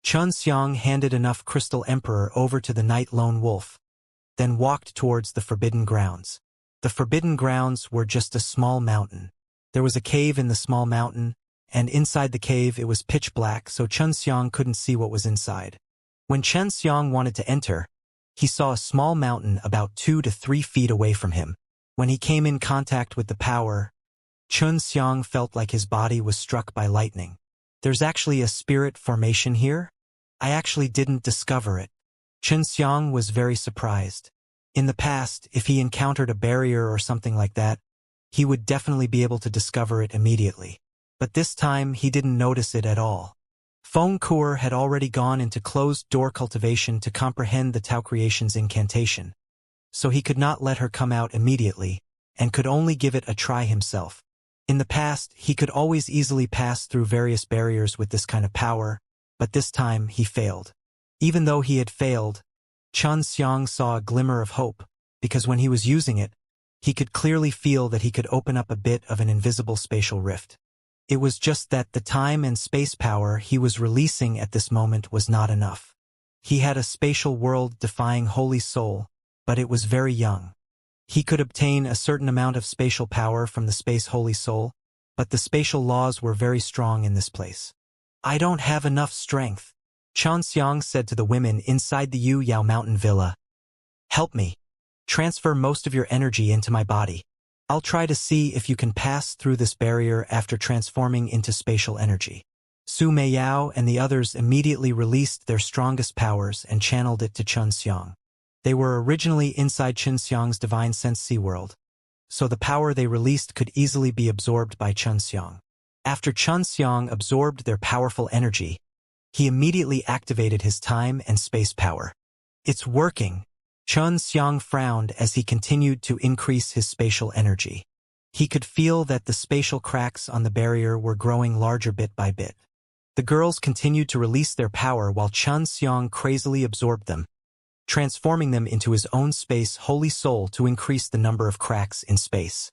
Xianxia handed enough Crystal Emperor over to the Night Lone Wolf, then walked towards the Forbidden Grounds. The Forbidden Grounds were just a small mountain. There was a cave in the small mountain, and inside the cave it was pitch black, so Xianxia couldn't see what was inside. When Xianxia wanted to enter, he saw a small mountain about 2 to 3 feet away from him. When he came in contact with the power, Xianxia felt like his body was struck by lightning. There's actually a spirit formation here? I actually didn't discover it. Xianxia was very surprised. In the past, if he encountered a barrier or something like that, he would definitely be able to discover it immediately. But this time, he didn't notice it at all. Feng Kur had already gone into closed-door cultivation to comprehend the Tao Creation's incantation, so he could not let her come out immediately, and could only give it a try himself. In the past, he could always easily pass through various barriers with this kind of power, but this time he failed. Even though he had failed, Xianxia saw a glimmer of hope, because when he was using it, he could clearly feel that he could open up a bit of an invisible spatial rift. It was just that the time and space power he was releasing at this moment was not enough. He had a spatial world-defying holy soul, but it was very young. He could obtain a certain amount of spatial power from the space holy soul, but the spatial laws were very strong in this place. I don't have enough strength, Xianxia said to the women inside the Yu Yao Mountain Villa. Help me. Transfer most of your energy into my body. I'll try to see if you can pass through this barrier after transforming into spatial energy. Su Meiyao and the others immediately released their strongest powers and channeled it to Xianxia. They were originally inside Xianxia's divine sense sea world, so the power they released could easily be absorbed by Xianxia. After Xianxia absorbed their powerful energy, he immediately activated his time and space power. It's working. Xianxia frowned as he continued to increase his spatial energy. He could feel that the spatial cracks on the barrier were growing larger bit by bit. The girls continued to release their power while Xianxia crazily absorbed them, transforming them into his own space holy soul to increase the number of cracks in space.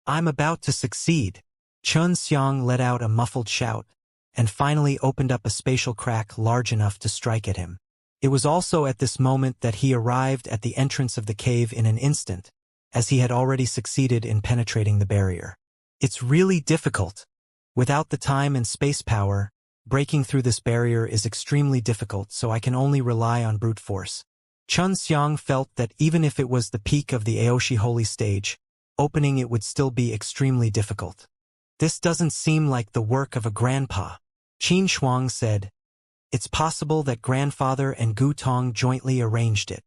I'm about to succeed. Xianxia let out a muffled shout, and finally opened up a spatial crack large enough to strike at him. It was also at this moment that he arrived at the entrance of the cave in an instant, as he had already succeeded in penetrating the barrier. It's really difficult. Without the time and space power, breaking through this barrier is extremely difficult, so I can only rely on brute force. Xianxia felt that even if it was the peak of the Aoshi holy stage, opening it would still be extremely difficult. This doesn't seem like the work of a grandpa, Qin Shuang said. It's possible that grandfather and Gu Tong jointly arranged it.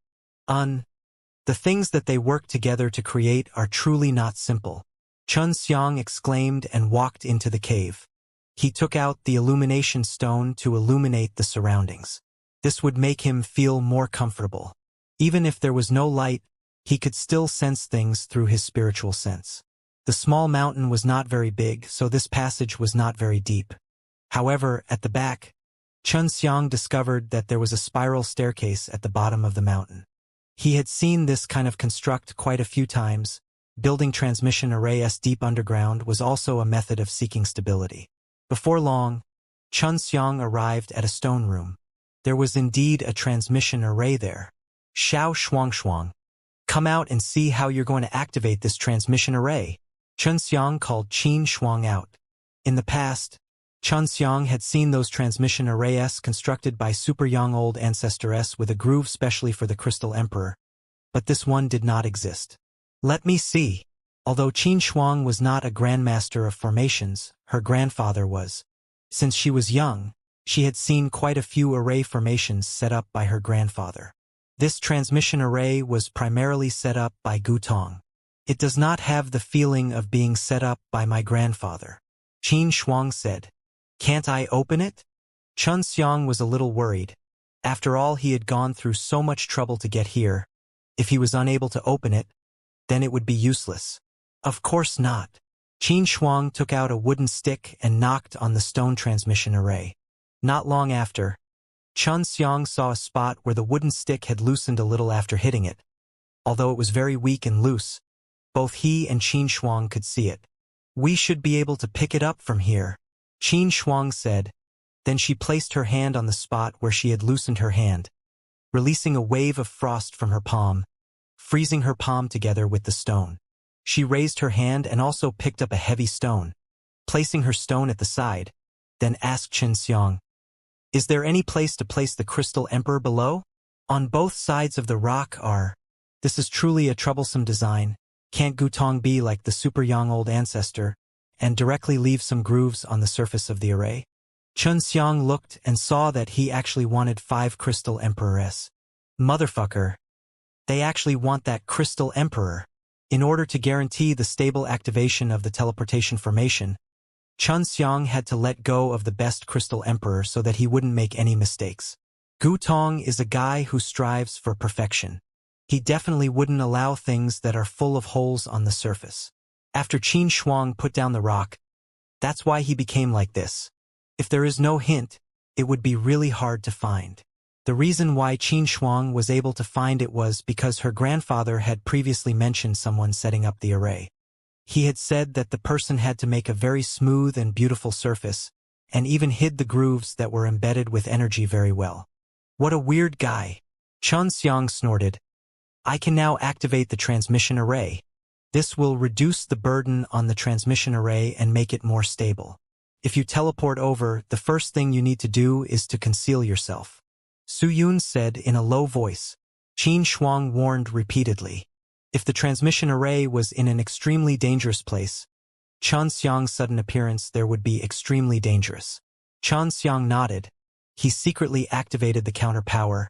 The things that they worked together to create are truly not simple, Xianxia exclaimed and walked into the cave. He took out the illumination stone to illuminate the surroundings. This would make him feel more comfortable. Even if there was no light, he could still sense things through his spiritual sense. The small mountain was not very big, so this passage was not very deep. However, at the back, Xianxia discovered that there was a spiral staircase at the bottom of the mountain. He had seen this kind of construct quite a few times. Building transmission arrays deep underground was also a method of seeking stability. Before long, Xianxia arrived at a stone room. There was indeed a transmission array there. Xiao Shuang, come out and see how you're going to activate this transmission array. Xianxia called Qin Shuang out. In the past, Xianxia had seen those transmission arrays constructed by super young old ancestors with a groove specially for the Crystal Emperor, but this one did not exist. Let me see. Although Qin Shuang was not a grandmaster of formations, her grandfather was. Since she was young, she had seen quite a few array formations set up by her grandfather. This transmission array was primarily set up by Gu Tong. It does not have the feeling of being set up by my grandfather, Qin Shuang said. Can't I open it? Xianxia was a little worried. After all, he had gone through so much trouble to get here. If he was unable to open it, then it would be useless. Of course not. Qin Shuang took out a wooden stick and knocked on the stone transmission array. Not long after, Xianxia saw a spot where the wooden stick had loosened a little after hitting it. Although it was very weak and loose, both he and Qin Shuang could see it. We should be able to pick it up from here, Qin Shuang said. Then she placed her hand on the spot where she had loosened her hand, releasing a wave of frost from her palm, freezing her palm together with the stone. She raised her hand and also picked up a heavy stone, placing her stone at the side, then asked Xianxia, "Is there any place to place the Crystal Emperor below? On both sides of the rock are. This is truly a troublesome design. Can't Gutong be like the super young old ancestor, and directly leave some grooves on the surface of the array?" Xianxia looked and saw that he actually wanted 5 Crystal Emperors. Motherfucker. They actually want that Crystal Emperor. In order to guarantee the stable activation of the teleportation formation, Xianxia had to let go of the best Crystal Emperor so that he wouldn't make any mistakes. Gutong is a guy who strives for perfection. He definitely wouldn't allow things that are full of holes on the surface. After Qin Shuang put down the rock, that's why he became like this. If there is no hint, it would be really hard to find. The reason why Qin Shuang was able to find it was because her grandfather had previously mentioned someone setting up the array. He had said that the person had to make a very smooth and beautiful surface, and even hid the grooves that were embedded with energy very well. What a weird guy. Xianxia snorted. I can now activate the transmission array. This will reduce the burden on the transmission array and make it more stable. If you teleport over, the first thing you need to do is to conceal yourself. Su Yun said in a low voice. Qin Shuang warned repeatedly. If the transmission array was in an extremely dangerous place, Xianxia's sudden appearance there would be extremely dangerous. Xianxia nodded. He secretly activated the counter power,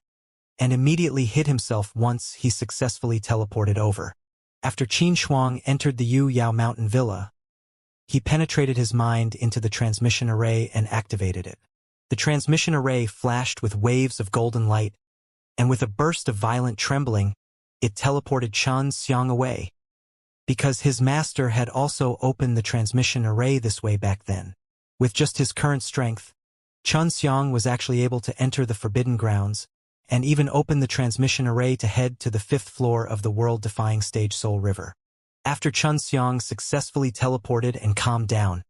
and immediately hid himself once he successfully teleported over. After Qin Shuang entered the Yu Yao Mountain Villa, he penetrated his mind into the transmission array and activated it. The transmission array flashed with waves of golden light, and with a burst of violent trembling, it teleported Xianxia away. Because his master had also opened the transmission array this way back then. With just his current strength, Xianxia was actually able to enter the Forbidden Grounds, and even open the transmission array to head to the 5th floor of the world-defying stage Soul River. After Xianxia successfully teleported and calmed down,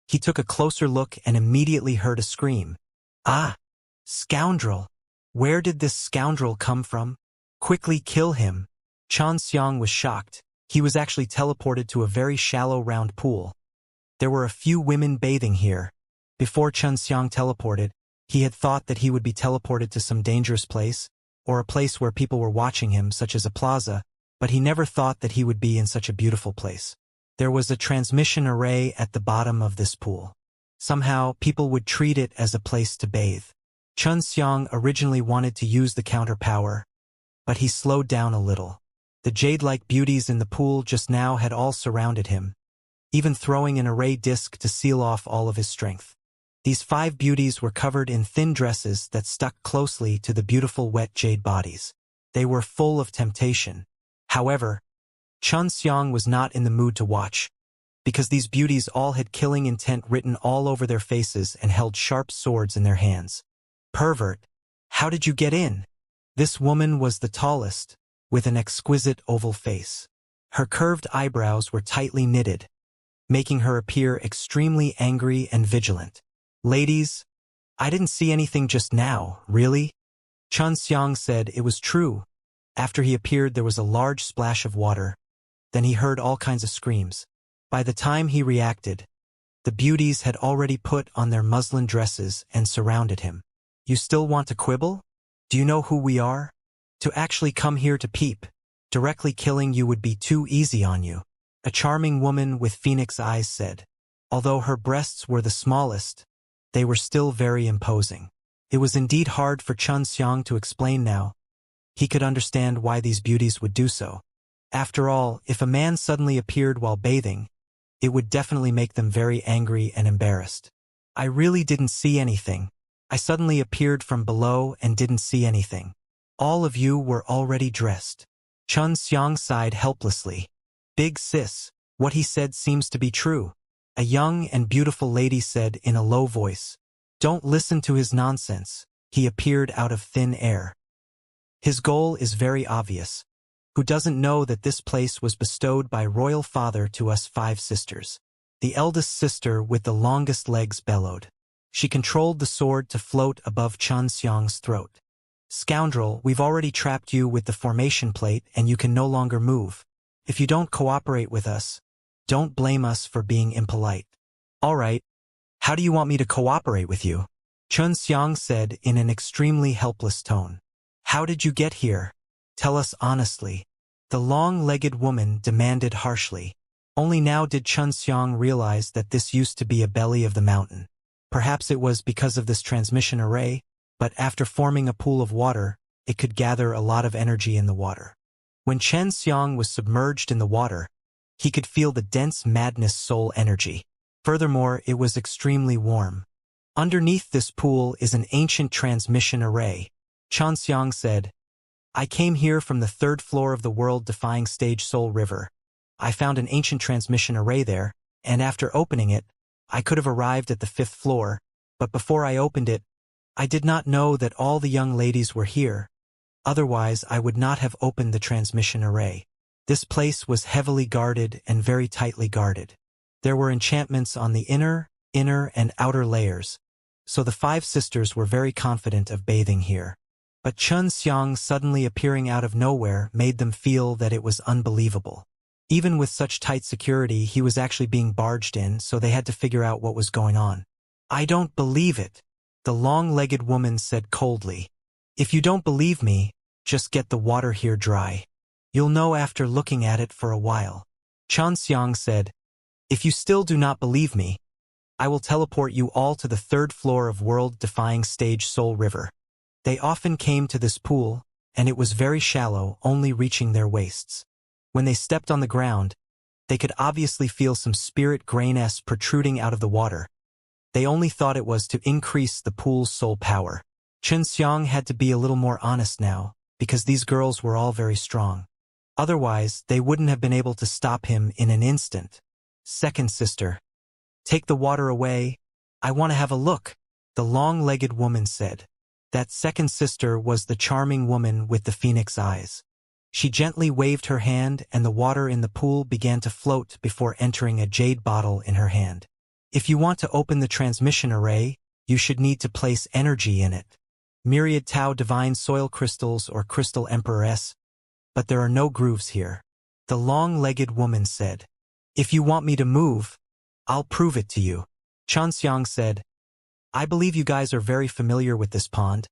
he took a closer look and immediately heard a scream. Ah! Scoundrel! Where did this scoundrel come from? Quickly kill him! Xianxia was shocked. He was actually teleported to a very shallow round pool. There were a few women bathing here. Before Xianxia teleported, he had thought that he would be teleported to some dangerous place, or a place where people were watching him, such as a plaza, but he never thought that he would be in such a beautiful place. There was a transmission array at the bottom of this pool. Somehow, people would treat it as a place to bathe. Xianxia originally wanted to use the counter power, but he slowed down a little. The jade-like beauties in the pool just now had all surrounded him, even throwing an array disc to seal off all of his strength. These 5 beauties were covered in thin dresses that stuck closely to the beautiful wet jade bodies. They were full of temptation. However, Xianxia was not in the mood to watch, because these beauties all had killing intent written all over their faces and held sharp swords in their hands. Pervert! How did you get in? This woman was the tallest, with an exquisite oval face. Her curved eyebrows were tightly knitted, making her appear extremely angry and vigilant. Ladies, I didn't see anything just now, really? Xianxia said it was true. After he appeared there was a large splash of water. Then he heard all kinds of screams. By the time he reacted, the beauties had already put on their muslin dresses and surrounded him. You still want to quibble? Do you know who we are? To actually come here to peep. Directly killing you would be too easy on you. A charming woman with phoenix eyes said. Although her breasts were the smallest, they were still very imposing. It was indeed hard for Xianxia to explain now. He could understand why these beauties would do so. After all, if a man suddenly appeared while bathing, it would definitely make them very angry and embarrassed. I really didn't see anything. I suddenly appeared from below and didn't see anything. All of you were already dressed. Xianxia sighed helplessly. Big sis, what he said seems to be true. A young and beautiful lady said in a low voice. Don't listen to his nonsense. He appeared out of thin air. His goal is very obvious. Who doesn't know that this place was bestowed by royal father to us 5 sisters? The eldest sister with the longest legs bellowed. She controlled the sword to float above Xianxia's throat. Scoundrel, we've already trapped you with the formation plate and you can no longer move. If you don't cooperate with us, don't blame us for being impolite. All right. How do you want me to cooperate with you? Xiang said in an extremely helpless tone. How did you get here? Tell us honestly. The long-legged woman demanded harshly. Only now did Xiang realize that this used to be a belly of the mountain. Perhaps it was because of this transmission array, but after forming a pool of water, it could gather a lot of energy in the water. When Xiang was submerged in the water, he could feel the dense madness soul energy. Furthermore, it was extremely warm. Underneath this pool is an ancient transmission array. Xiang said, I came here from the 3rd floor of the world-defying stage Soul River. I found an ancient transmission array there, and after opening it, I could have arrived at the 5th floor, but before I opened it, I did not know that all the young ladies were here. Otherwise, I would not have opened the transmission array. This place was heavily guarded and very tightly guarded. There were enchantments on the inner, and outer layers, so the 5 sisters were very confident of bathing here. But Xiang suddenly appearing out of nowhere made them feel that it was unbelievable. Even with such tight security, he was actually being barged in, so they had to figure out what was going on. I don't believe it, the long-legged woman said coldly. If you don't believe me, just get the water here dry. You'll know after looking at it for a while. Xiang said, if you still do not believe me, I will teleport you all to the 3rd floor of world-defying stage Soul River. They often came to this pool, and it was very shallow, only reaching their waists. When they stepped on the ground, they could obviously feel some spirit grayness protruding out of the water. They only thought it was to increase the pool's soul power. Xiang had to be a little more honest now, because these girls were all very strong. Otherwise, they wouldn't have been able to stop him in an instant. Second sister. Take the water away. I want to have a look, the long-legged woman said. That second sister was the charming woman with the phoenix eyes. She gently waved her hand and the water in the pool began to float before entering a jade bottle in her hand. If you want to open the transmission array, you should need to place energy in it. Myriad Tau Divine Soil Crystals or Crystal Emperoress, but there are no grooves here. The long-legged woman said, if you want me to move, I'll prove it to you. Xiang said, I believe you guys are very familiar with this pond,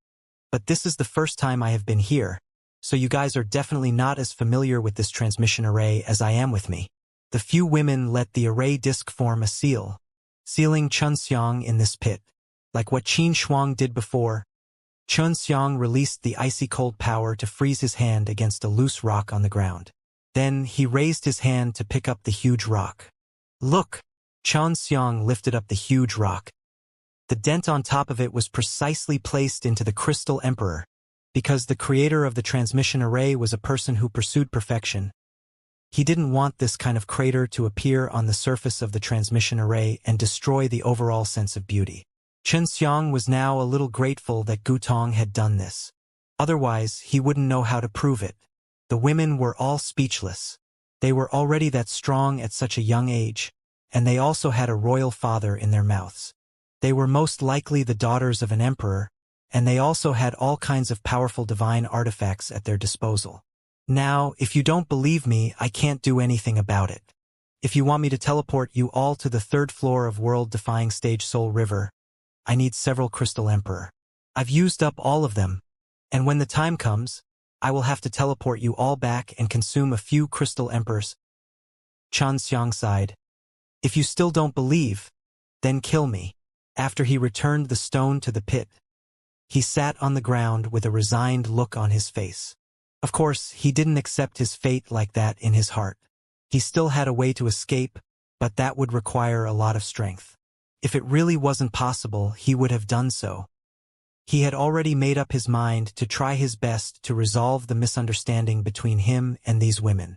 but this is the first time I have been here, so you guys are definitely not as familiar with this transmission array as I am with me. The few women let the array disk form a seal, sealing Xiang in this pit. Like what Qin Shuang did before, Xiang released the icy cold power to freeze his hand against a loose rock on the ground. Then he raised his hand to pick up the huge rock. Look! Xiang lifted up the huge rock. The dent on top of it was precisely placed into the Crystal Emperor. Because the creator of the transmission array was a person who pursued perfection, he didn't want this kind of crater to appear on the surface of the transmission array and destroy the overall sense of beauty. Xiang was now a little grateful that Gutong had done this. Otherwise, he wouldn't know how to prove it. The women were all speechless. They were already that strong at such a young age, and they also had a royal father in their mouths. They were most likely the daughters of an emperor, and they also had all kinds of powerful divine artifacts at their disposal. Now, if you don't believe me, I can't do anything about it. If you want me to teleport you all to the 3rd floor of world-defying stage Soul River, I need several Crystal Emperor. I've used up all of them, and when the time comes, I will have to teleport you all back and consume a few Crystal Emperors. Xiang sighed. If you still don't believe, then kill me. After he returned the stone to the pit, he sat on the ground with a resigned look on his face. Of course, he didn't accept his fate like that in his heart. He still had a way to escape, but that would require a lot of strength. If it really wasn't possible, he would have done so. He had already made up his mind to try his best to resolve the misunderstanding between him and these women.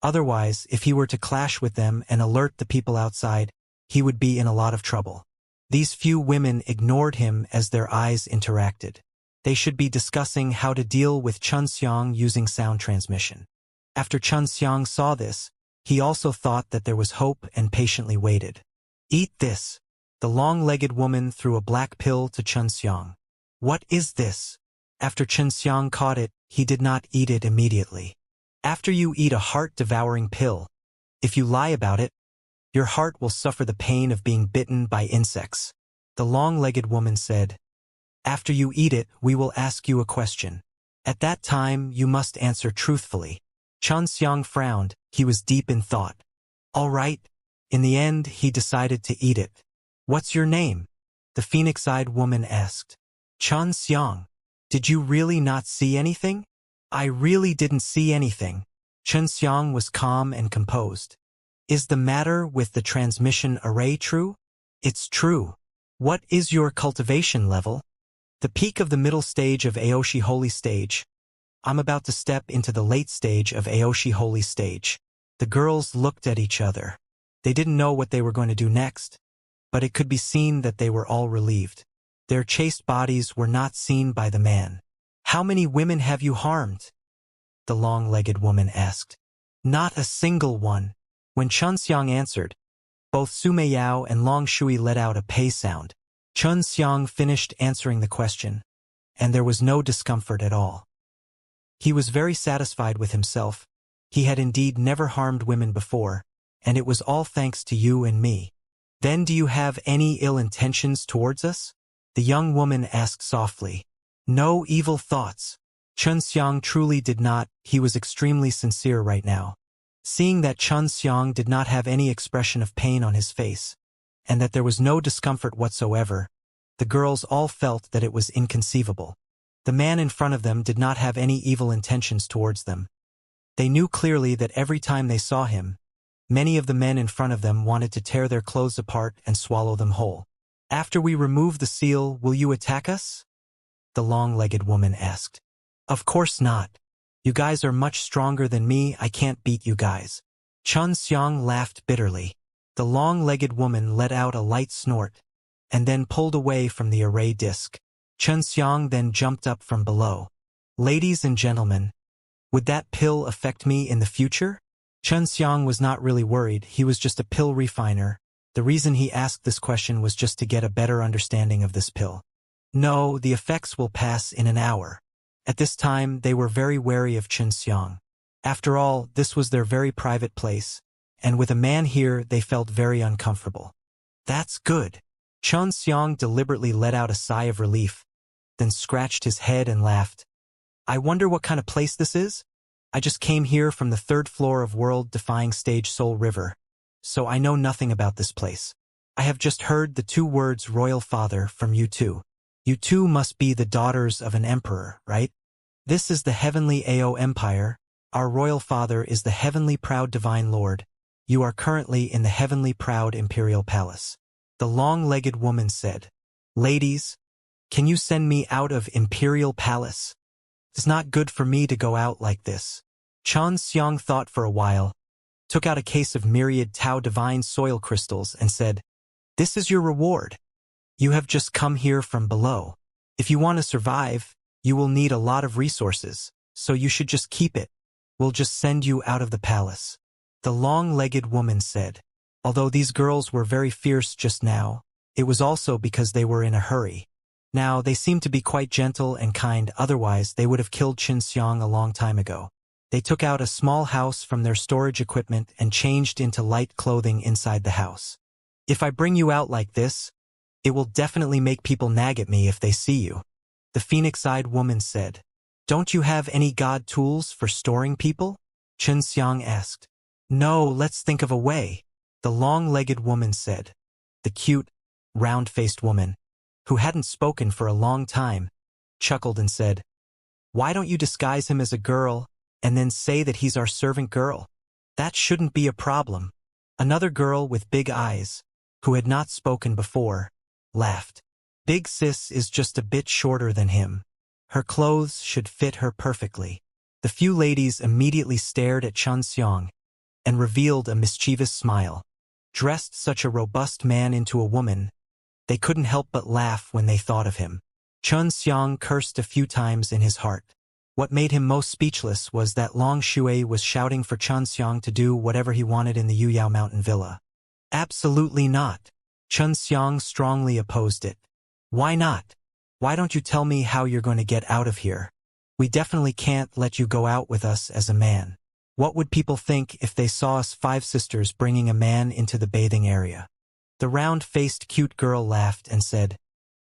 Otherwise, if he were to clash with them and alert the people outside, he would be in a lot of trouble. These few women ignored him as their eyes interacted. They should be discussing how to deal with Xiang using sound transmission. After Xiang saw this, he also thought that there was hope and patiently waited. Eat this. The long-legged woman threw a black pill to Xianxia. What is this? After Xianxia caught it, he did not eat it immediately. After you eat a heart-devouring pill, if you lie about it, your heart will suffer the pain of being bitten by insects. The long-legged woman said, after you eat it, we will ask you a question. At that time, you must answer truthfully. Xianxia frowned, he was deep in thought. All right. In the end, he decided to eat it. What's your name? The phoenix-eyed woman asked. Xianxia. Did you really not see anything? I really didn't see anything. Xianxia was calm and composed. Is the matter with the transmission array true? It's true. What is your cultivation level? The peak of the middle stage of Aoshi Holy Stage. I'm about to step into the late stage of Aoshi Holy Stage. The girls looked at each other. They didn't know what they were going to do next, but it could be seen that they were all relieved. Their chaste bodies were not seen by the man. How many women have you harmed? The long-legged woman asked. Not a single one. When Xianxia answered, both Sumeyao and Long Shui let out a pei sound. Xianxia finished answering the question, and there was no discomfort at all. He was very satisfied with himself. He had indeed never harmed women before, and it was all thanks to you and me. Then do you have any ill intentions towards us? The young woman asked softly. No evil thoughts. Xianxia truly did not. He was extremely sincere right now. Seeing that Xianxia did not have any expression of pain on his face, and that there was no discomfort whatsoever, the girls all felt that it was inconceivable. The man in front of them did not have any evil intentions towards them. They knew clearly that every time they saw him, many of the men in front of them wanted to tear their clothes apart and swallow them whole. After we remove the seal, will you attack us? The long-legged woman asked. Of course not. You guys are much stronger than me, I can't beat you guys. Xianxia laughed bitterly. The long-legged woman let out a light snort, and then pulled away from the array disc. Xianxia then jumped up from below. Ladies and gentlemen, would that pill affect me in the future? Xianxia was not really worried, he was just a pill refiner. The reason he asked this question was just to get a better understanding of this pill. No, the effects will pass in an hour. At this time, they were very wary of Xianxia. After all, this was their very private place, and with a man here, they felt very uncomfortable. That's good. Xianxia deliberately let out a sigh of relief, then scratched his head and laughed. I wonder what kind of place this is? I just came here from the 3rd floor of world-defying stage Soul River, so I know nothing about this place. I have just heard the 2 words Royal Father from you two. You two must be the daughters of an emperor, right? This is the heavenly Ao Empire. Our Royal Father is the heavenly proud Divine Lord. You are currently in the heavenly proud Imperial Palace. The long-legged woman said, Ladies, can you send me out of Imperial Palace? It's not good for me to go out like this. Xianxia thought for a while, took out a case of myriad Tao divine soil crystals and said, This is your reward. You have just come here from below. If you want to survive, you will need a lot of resources, so you should just keep it. We'll just send you out of the palace. The long-legged woman said. Although these girls were very fierce just now, it was also because they were in a hurry. Now, they seemed to be quite gentle and kind, otherwise they would have killed Xianxia a long time ago. They took out a small house from their storage equipment and changed into light clothing inside the house. If I bring you out like this, it will definitely make people nag at me if they see you. The phoenix-eyed woman said. Don't you have any god tools for storing people? Xianxia asked. No, let's think of a way. The long-legged woman said. The cute, round-faced woman, who hadn't spoken for a long time, chuckled and said, Why don't you disguise him as a girl and then say that he's our servant girl? That shouldn't be a problem. Another girl with big eyes, who had not spoken before, laughed. Big sis is just a bit shorter than him. Her clothes should fit her perfectly. The few ladies immediately stared at Xianxia and revealed a mischievous smile. Dressed such a robust man into a woman, they couldn't help but laugh when they thought of him. Xianxia cursed a few times in his heart. What made him most speechless was that Long Shui was shouting for Xianxia to do whatever he wanted in the Yuyao Mountain Villa. Absolutely not. Xianxia strongly opposed it. Why not? Why don't you tell me how you're going to get out of here? We definitely can't let you go out with us as a man. What would people think if they saw us 5 sisters bringing a man into the bathing area? The round-faced cute girl laughed and said,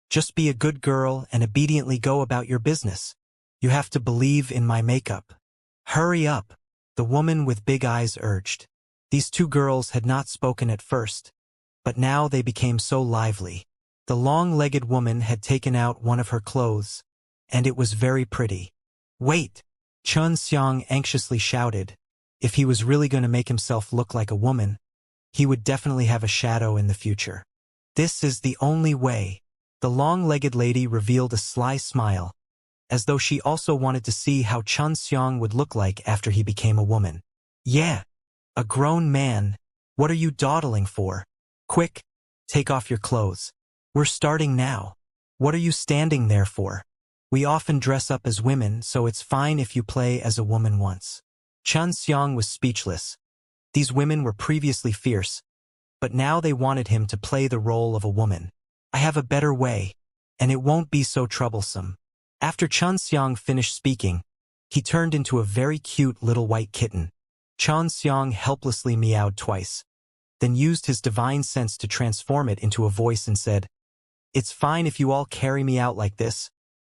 just be a good girl and obediently go about your business. You have to believe in my makeup. Hurry up, the woman with big eyes urged. These 2 girls had not spoken at first, but now they became so lively. The long-legged woman had taken out one of her clothes, and it was very pretty. Wait! Xianxia anxiously shouted. If he was really going to make himself look like a woman, he would definitely have a shadow in the future. This is the only way. The long-legged lady revealed a sly smile, as though she also wanted to see how Xianxia would look like after he became a woman. Yeah, a grown man. What are you dawdling for? Quick, take off your clothes. We're starting now. What are you standing there for? We often dress up as women, so it's fine if you play as a woman once. Xianxia was speechless. These women were previously fierce, but now they wanted him to play the role of a woman. I have a better way, and it won't be so troublesome. After Xianxia finished speaking, he turned into a very cute little white kitten. Xianxia helplessly meowed twice, then used his divine sense to transform it into a voice and said, it's fine if you all carry me out like this.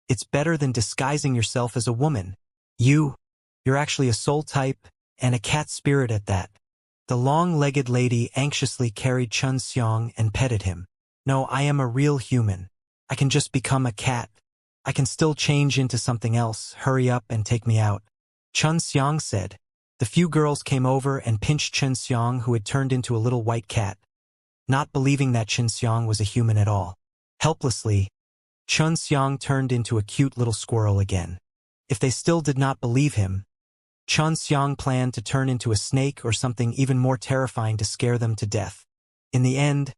It's better than disguising yourself as a woman. You're actually a soul type, and a cat spirit at that. The long-legged lady anxiously carried Xianxia and petted him. No, I am a real human. I can just become a cat. I can still change into something else. Hurry up and take me out. Xianxia said. The few girls came over and pinched Xianxia, who had turned into a little white cat, not believing that Xianxia was a human at all. Helplessly, Xianxia turned into a cute little squirrel again. If they still did not believe him, Xianxia planned to turn into a snake or something even more terrifying to scare them to death. In the end,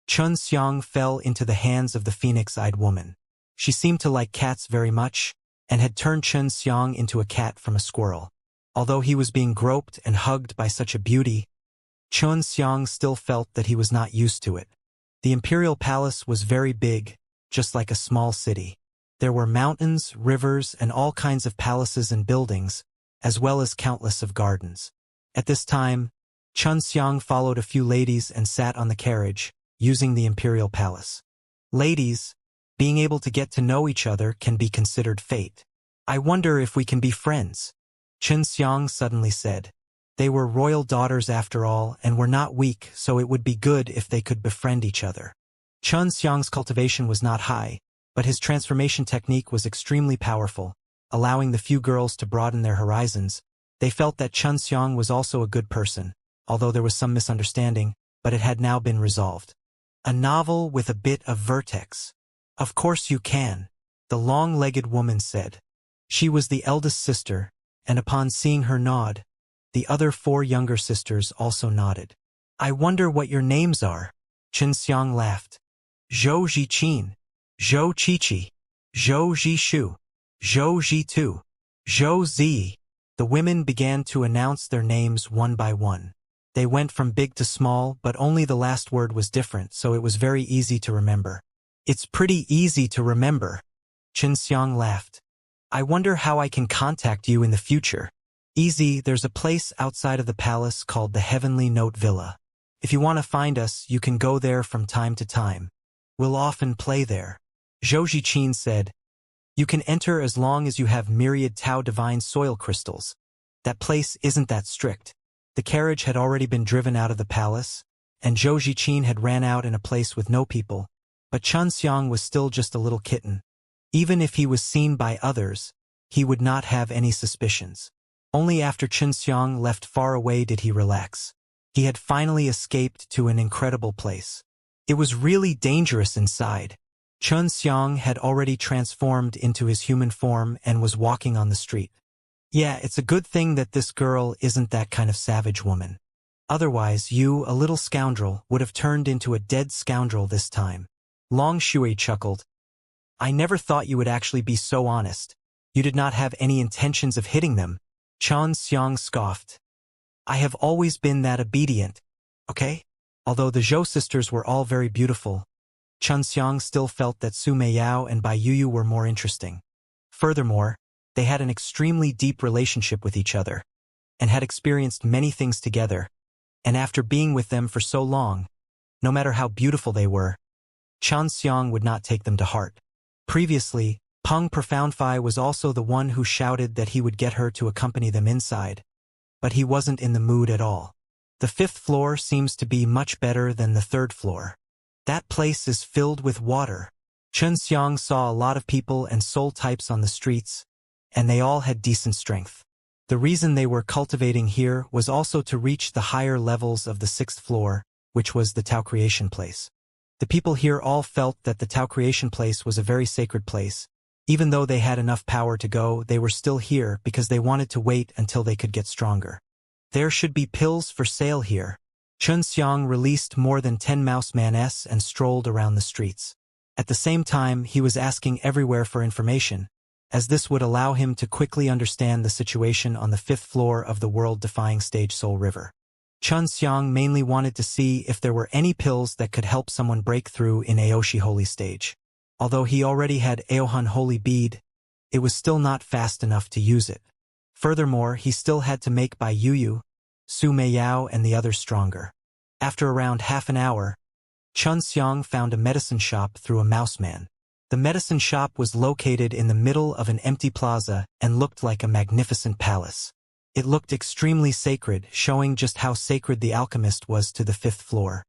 Xianxia fell into the hands of the phoenix-eyed woman. She seemed to like cats very much, and had turned Xianxia into a cat from a squirrel. Although he was being groped and hugged by such a beauty, Xianxia still felt that he was not used to it. The imperial palace was very big, just like a small city. There were mountains, rivers, and all kinds of palaces and buildings, as well as countless of gardens. At this time, Xianxia followed a few ladies and sat on the carriage, using the imperial palace. Ladies, being able to get to know each other can be considered fate. I wonder if we can be friends, Xianxia suddenly said. They were royal daughters after all, and were not weak, so it would be good if they could befriend each other. Xianxia's cultivation was not high, but his transformation technique was extremely powerful, allowing the few girls to broaden their horizons. They felt that Xianxia was also a good person, although there was some misunderstanding, but it had now been resolved. A novel with a bit of vertex. Of course you can, the long-legged woman said. She was the eldest sister, and upon seeing her nod, the other 4 younger sisters also nodded. I wonder what your names are, Xianxia laughed. Zhou Zhiqin, Zhou Qiqi, Zhou Zhishu, Zhou Zhitu, Zhou Zi. The women began to announce their names one by one. They went from big to small, but only the last word was different, so it was very easy to remember. It's pretty easy to remember, Xianxia laughed. I wonder how I can contact you in the future. Easy, there's a place outside of the palace called the Heavenly Note Villa. If you want to find us, you can go there from time to time. We'll often play there. Zhou Zhiqin said, you can enter as long as you have myriad Tao divine soil crystals. That place isn't that strict. The carriage had already been driven out of the palace, and Zhou Zhiqin had ran out in a place with no people, but Xianxia was still just a little kitten. Even if he was seen by others, he would not have any suspicions. Only after Xianxia left far away did he relax. He had finally escaped to an incredible place. It was really dangerous inside. Xianxia had already transformed into his human form and was walking on the street. Yeah, it's a good thing that this girl isn't that kind of savage woman. Otherwise, you, a little scoundrel, would have turned into a dead scoundrel this time. Long Shui chuckled. I never thought you would actually be so honest. You did not have any intentions of hitting them. Xianxia scoffed. I have always been that obedient, okay? Although the Zhou sisters were all very beautiful, Xianxia still felt that Su Meiyao and Bai Yuyu were more interesting. Furthermore, they had an extremely deep relationship with each other, and had experienced many things together, and after being with them for so long, no matter how beautiful they were, Xianxia would not take them to heart. Previously, Peng Profoundfi was also the one who shouted that he would get her to accompany them inside, but he wasn't in the mood at all. The 5th floor seems to be much better than the 3rd floor. That place is filled with water. Xianxia saw a lot of people and soul types on the streets, and they all had decent strength. The reason they were cultivating here was also to reach the higher levels of the 6th floor, which was the Tao Creation place. The people here all felt that the Tao Creation place was a very sacred place. Even though they had enough power to go, they were still here because they wanted to wait until they could get stronger. There should be pills for sale here. Xianxia released more than 10 Mouseman-s and strolled around the streets. At the same time, he was asking everywhere for information, as this would allow him to quickly understand the situation on the 5th floor of the world-defying stage Soul River. Xianxia mainly wanted to see if there were any pills that could help someone break through in Aoshi Holy Stage. Although he already had Aohan Holy Bead, it was still not fast enough to use it. Furthermore, he still had to make Bai Yuyu, Su Meiyao and the others stronger. After around half an hour, Xianxia found a medicine shop through a mouseman. The medicine shop was located in the middle of an empty plaza and looked like a magnificent palace. It looked extremely sacred, showing just how sacred the alchemist was to the 5th floor.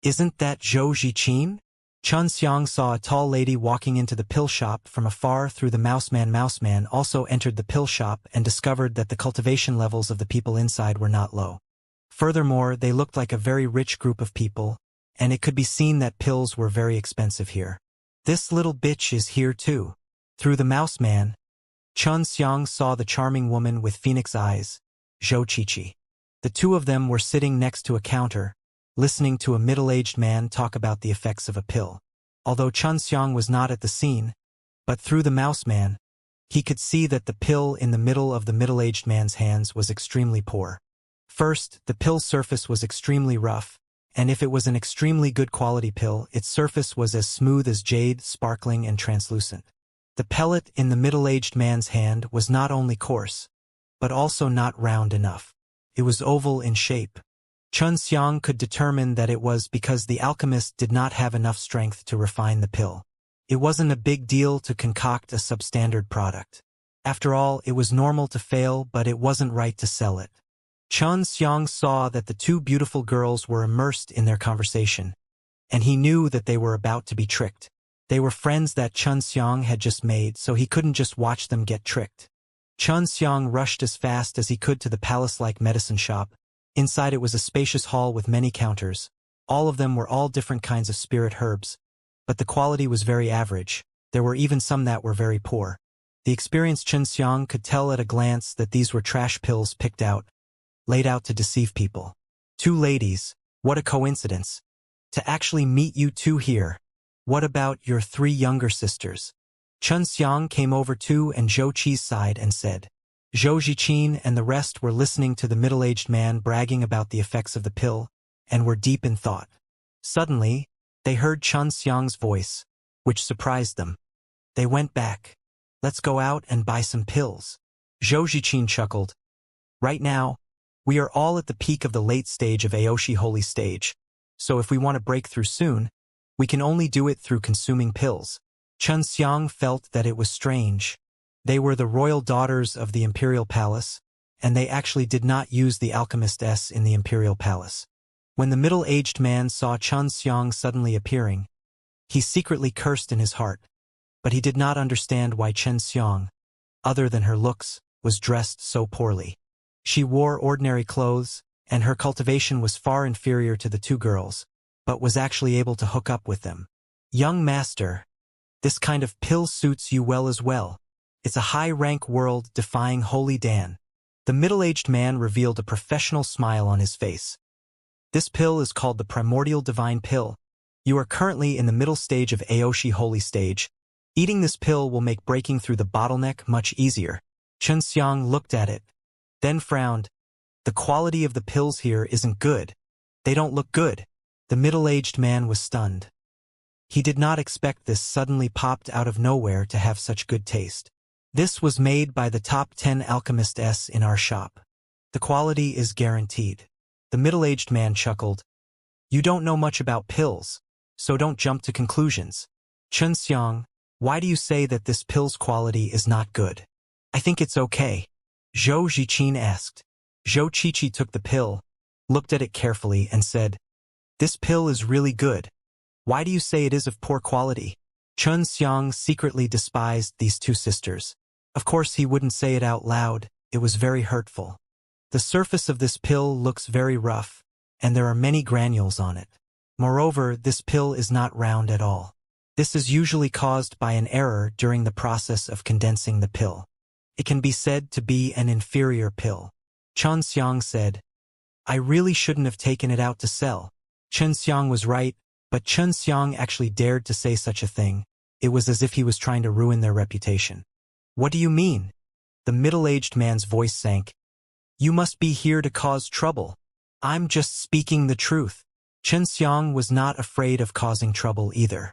Isn't that Zhou Zhiqin? Xianxia saw a tall lady walking into the pill shop from afar through the mouseman. Mouseman also entered the pill shop and discovered that the cultivation levels of the people inside were not low. Furthermore, they looked like a very rich group of people, and it could be seen that pills were very expensive here. This little bitch is here too. Through the mouseman, Xianxia saw the charming woman with phoenix eyes, Zhou Qiqi. The two of them were sitting next to a counter, listening to a middle-aged man talk about the effects of a pill. Although Xianxia was not at the scene, but through the mouseman, he could see that the pill in the middle of the middle-aged man's hands was extremely poor. First, the pill's surface was extremely rough, and if it was an extremely good quality pill, its surface was as smooth as jade, sparkling and translucent. The pellet in the middle-aged man's hand was not only coarse, but also not round enough. It was oval in shape. Xianxia could determine that it was because the alchemist did not have enough strength to refine the pill. It wasn't a big deal to concoct a substandard product. After all, it was normal to fail, but it wasn't right to sell it. Xianxia saw that the two beautiful girls were immersed in their conversation, and he knew that they were about to be tricked. They were friends that Xianxia had just made, so he couldn't just watch them get tricked. Xianxia rushed as fast as he could to the palace-like medicine shop. Inside it was a spacious hall with many counters. All of them were all different kinds of spirit herbs, but the quality was very average. There were even some that were very poor. The experienced Xianxia could tell at a glance that these were trash pills picked out, laid out to deceive people. Two ladies, what a coincidence. To actually meet you two here. What about your 3 younger sisters? Xianxia came over to and Zhou Qi's side and said. Zhou Zhiqin and the rest were listening to the middle-aged man bragging about the effects of the pill, and were deep in thought. Suddenly, they heard Xianxia's voice, which surprised them. They went back. Let's go out and buy some pills. Zhou Zhiqin chuckled. Right now, we are all at the peak of the late stage of Aoshi Holy Stage, so if we want to break through soon, we can only do it through consuming pills. Xianxia felt that it was strange. They were the royal daughters of the Imperial Palace, and they actually did not use the Alchemist in the Imperial Palace. When the middle-aged man saw Xianxia suddenly appearing, he secretly cursed in his heart, but he did not understand why Xianxia, other than her looks, was dressed so poorly. She wore ordinary clothes, and her cultivation was far inferior to the two girls, but was actually able to hook up with them. Young master, this kind of pill suits you well as well. It's a high-rank world-defying holy Dan. The middle-aged man revealed a professional smile on his face. This pill is called the Primordial Divine Pill. You are currently in the middle stage of Aoshi Holy Stage. Eating this pill will make breaking through the bottleneck much easier. Xianxia looked at it, then frowned. The quality of the pills here isn't good. They don't look good. The middle-aged man was stunned. He did not expect this suddenly popped out of nowhere to have such good taste. This was made by the top 10 alchemists in our shop. The quality is guaranteed. The middle-aged man chuckled. You don't know much about pills, so don't jump to conclusions. Xianxia, why do you say that this pill's quality is not good? I think it's okay. Zhou Ziqin asked. Zhou Qiqi took the pill, looked at it carefully and said, This pill is really good. Why do you say it is of poor quality? Xianxia secretly despised these two sisters. Of course he wouldn't say it out loud, it was very hurtful. The surface of this pill looks very rough, and there are many granules on it. Moreover, this pill is not round at all. This is usually caused by an error during the process of condensing the pill. It can be said to be an inferior pill. Xianxia said, I really shouldn't have taken it out to sell. Xianxia was right, but Xianxia actually dared to say such a thing. It was as if he was trying to ruin their reputation. What do you mean? The middle-aged man's voice sank. You must be here to cause trouble. I'm just speaking the truth. Xianxia was not afraid of causing trouble either.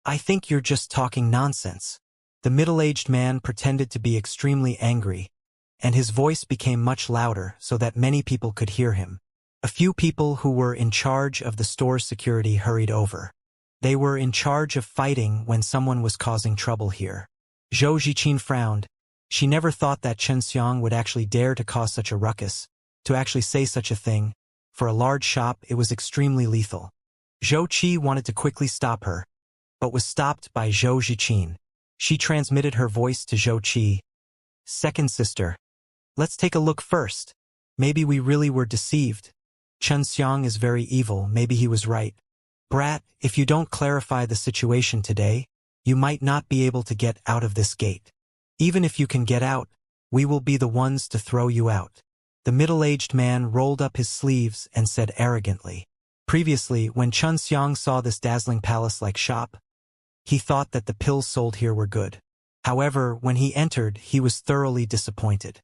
I think you're just talking nonsense. The middle-aged man pretended to be extremely angry, and his voice became much louder so that many people could hear him. A few people who were in charge of the store's security hurried over. They were in charge of fighting when someone was causing trouble here. Zhou Ziqin frowned. She never thought that Xianxia would actually dare to cause such a ruckus, to actually say such a thing. For a large shop, it was extremely lethal. Zhou Qi wanted to quickly stop her, but was stopped by Zhou Ziqin. She transmitted her voice to Zhou Qi. Second sister. Let's take a look first. Maybe we really were deceived. Xianxia is very evil, maybe he was right. Brat, if you don't clarify the situation today, you might not be able to get out of this gate. Even if you can get out, we will be the ones to throw you out. The middle-aged man rolled up his sleeves and said arrogantly. Previously, when Xianxia saw this dazzling palace-like shop, he thought that the pills sold here were good. However, when he entered, he was thoroughly disappointed.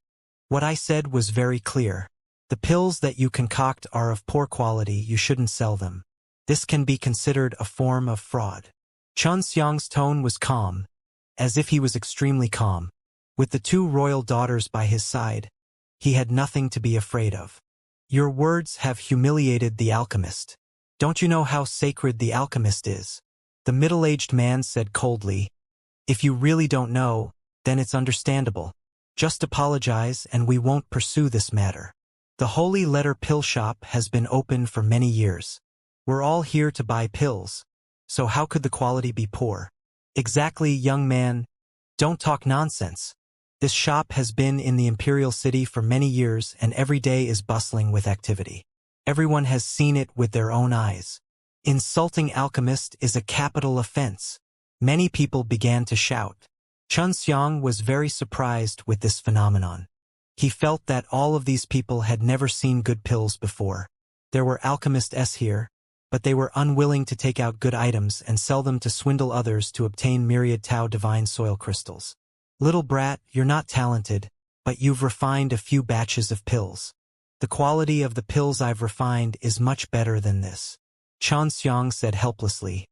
What I said was very clear. The pills that you concoct are of poor quality, you shouldn't sell them. This can be considered a form of fraud. Xianxia's tone was calm, as if he was extremely calm. With the two royal daughters by his side, he had nothing to be afraid of. Your words have humiliated the alchemist. Don't you know how sacred the alchemist is? The middle-aged man said coldly. If you really don't know, then it's understandable. Just apologize and we won't pursue this matter. The Holy Letter Pill Shop has been open for many years. We're all here to buy pills, so how could the quality be poor? Exactly, young man. Don't talk nonsense. This shop has been in the Imperial City for many years and every day is bustling with activity. Everyone has seen it with their own eyes. Insulting alchemist is a capital offense. Many people began to shout. Xianxia was very surprised with this phenomenon. He felt that all of these people had never seen good pills before. There were alchemists here, but they were unwilling to take out good items and sell them to swindle others to obtain myriad Tao divine soil crystals. Little brat, you're not talented, but you've refined a few batches of pills. The quality of the pills I've refined is much better than this. Xianxia said helplessly.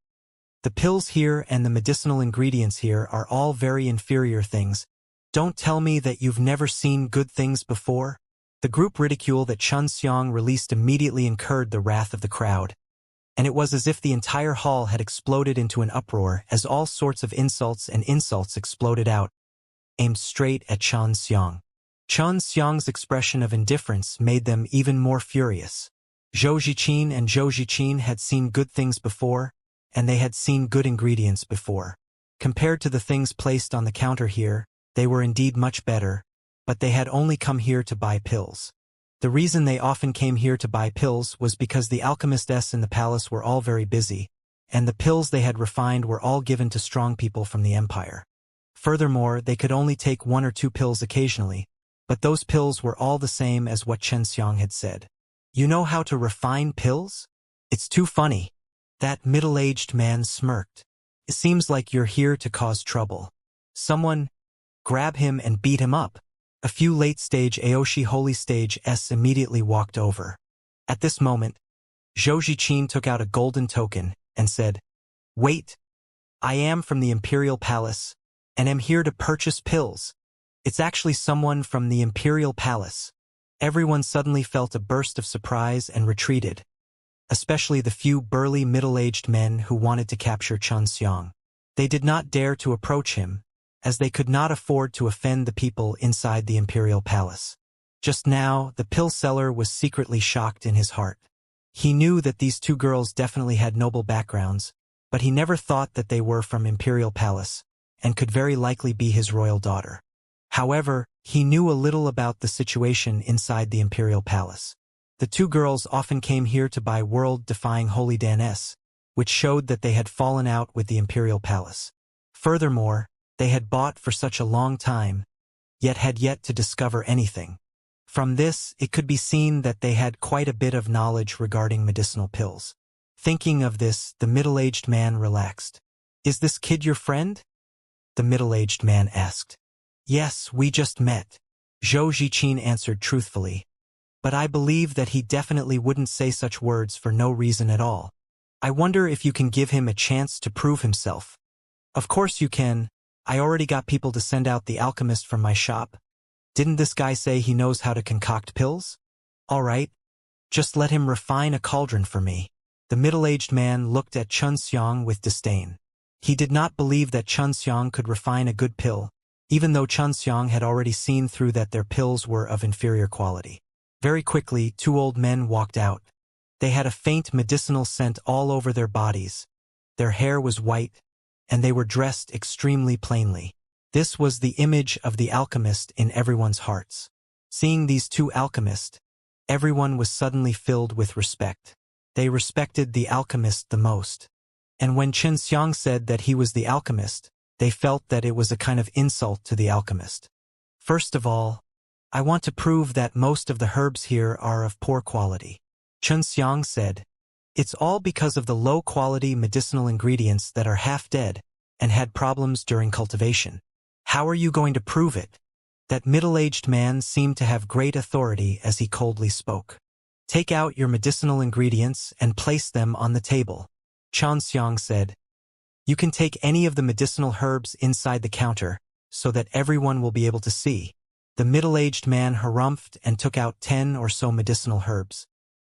The pills here and the medicinal ingredients here are all very inferior things. Don't tell me that you've never seen good things before. The group ridicule that Xianxia released immediately incurred the wrath of the crowd, and it was as if the entire hall had exploded into an uproar as all sorts of insults and insults exploded out, aimed straight at Xianxia. Xianxia's expression of indifference made them even more furious. Zhou Ziqin and Zhou Ziqin had seen good things before, and they had seen good ingredients before. Compared to the things placed on the counter here, they were indeed much better, but they had only come here to buy pills. The reason they often came here to buy pills was because the alchemists in the palace were all very busy, and the pills they had refined were all given to strong people from the empire. Furthermore, they could only take 1 or 2 pills occasionally, but those pills were all the same as what Xianxia had said. You know how to refine pills? It's too funny. That middle-aged man smirked. It seems like you're here to cause trouble. Someone, grab him and beat him up. A few late-stage Aoshi holy stage S immediately walked over. At this moment, Zhou Ziqin took out a golden token and said, "Wait, I am from the Imperial Palace, and am here to purchase pills. It's actually someone from the Imperial Palace." Everyone suddenly felt a burst of surprise and retreated, especially the few burly middle-aged men who wanted to capture Xianxia. They did not dare to approach him, as they could not afford to offend the people inside the Imperial Palace. Just now, the pill seller was secretly shocked in his heart. He knew that these two girls definitely had noble backgrounds, but he never thought that they were from Imperial Palace, and could very likely be his royal daughter. However, he knew a little about the situation inside the Imperial Palace. The two girls often came here to buy world-defying holy danes, which showed that they had fallen out with the Imperial Palace. Furthermore, they had bought for such a long time, yet had yet to discover anything. From this, it could be seen that they had quite a bit of knowledge regarding medicinal pills. Thinking of this, the middle-aged man relaxed. "Is this kid your friend?" the middle-aged man asked. "Yes, we just met," Zhou Ziqin answered truthfully. "But I believe that he definitely wouldn't say such words for no reason at all. I wonder if you can give him a chance to prove himself." "Of course you can. I already got people to send out the alchemist from my shop. Didn't this guy say he knows how to concoct pills? All right, just let him refine a cauldron for me." The middle-aged man looked at Xianxia with disdain. He did not believe that Xianxia could refine a good pill, even though Xianxia had already seen through that their pills were of inferior quality. Very quickly, two old men walked out. They had a faint medicinal scent all over their bodies. Their hair was white, and they were dressed extremely plainly. This was the image of the alchemist in everyone's hearts. Seeing these two alchemists, everyone was suddenly filled with respect. They respected the alchemist the most. And when Xianxia said that he was the alchemist, they felt that it was a kind of insult to the alchemist. "First of all, I want to prove that most of the herbs here are of poor quality," Xianxia said. "It's all because of the low-quality medicinal ingredients that are half dead and had problems during cultivation." "How are you going to prove it?" That middle-aged man seemed to have great authority as he coldly spoke. "Take out your medicinal ingredients and place them on the table," Xianxia said. "You can take any of the medicinal herbs inside the counter, so that everyone will be able to see." The middle-aged man harumphed and took out 10 or so medicinal herbs.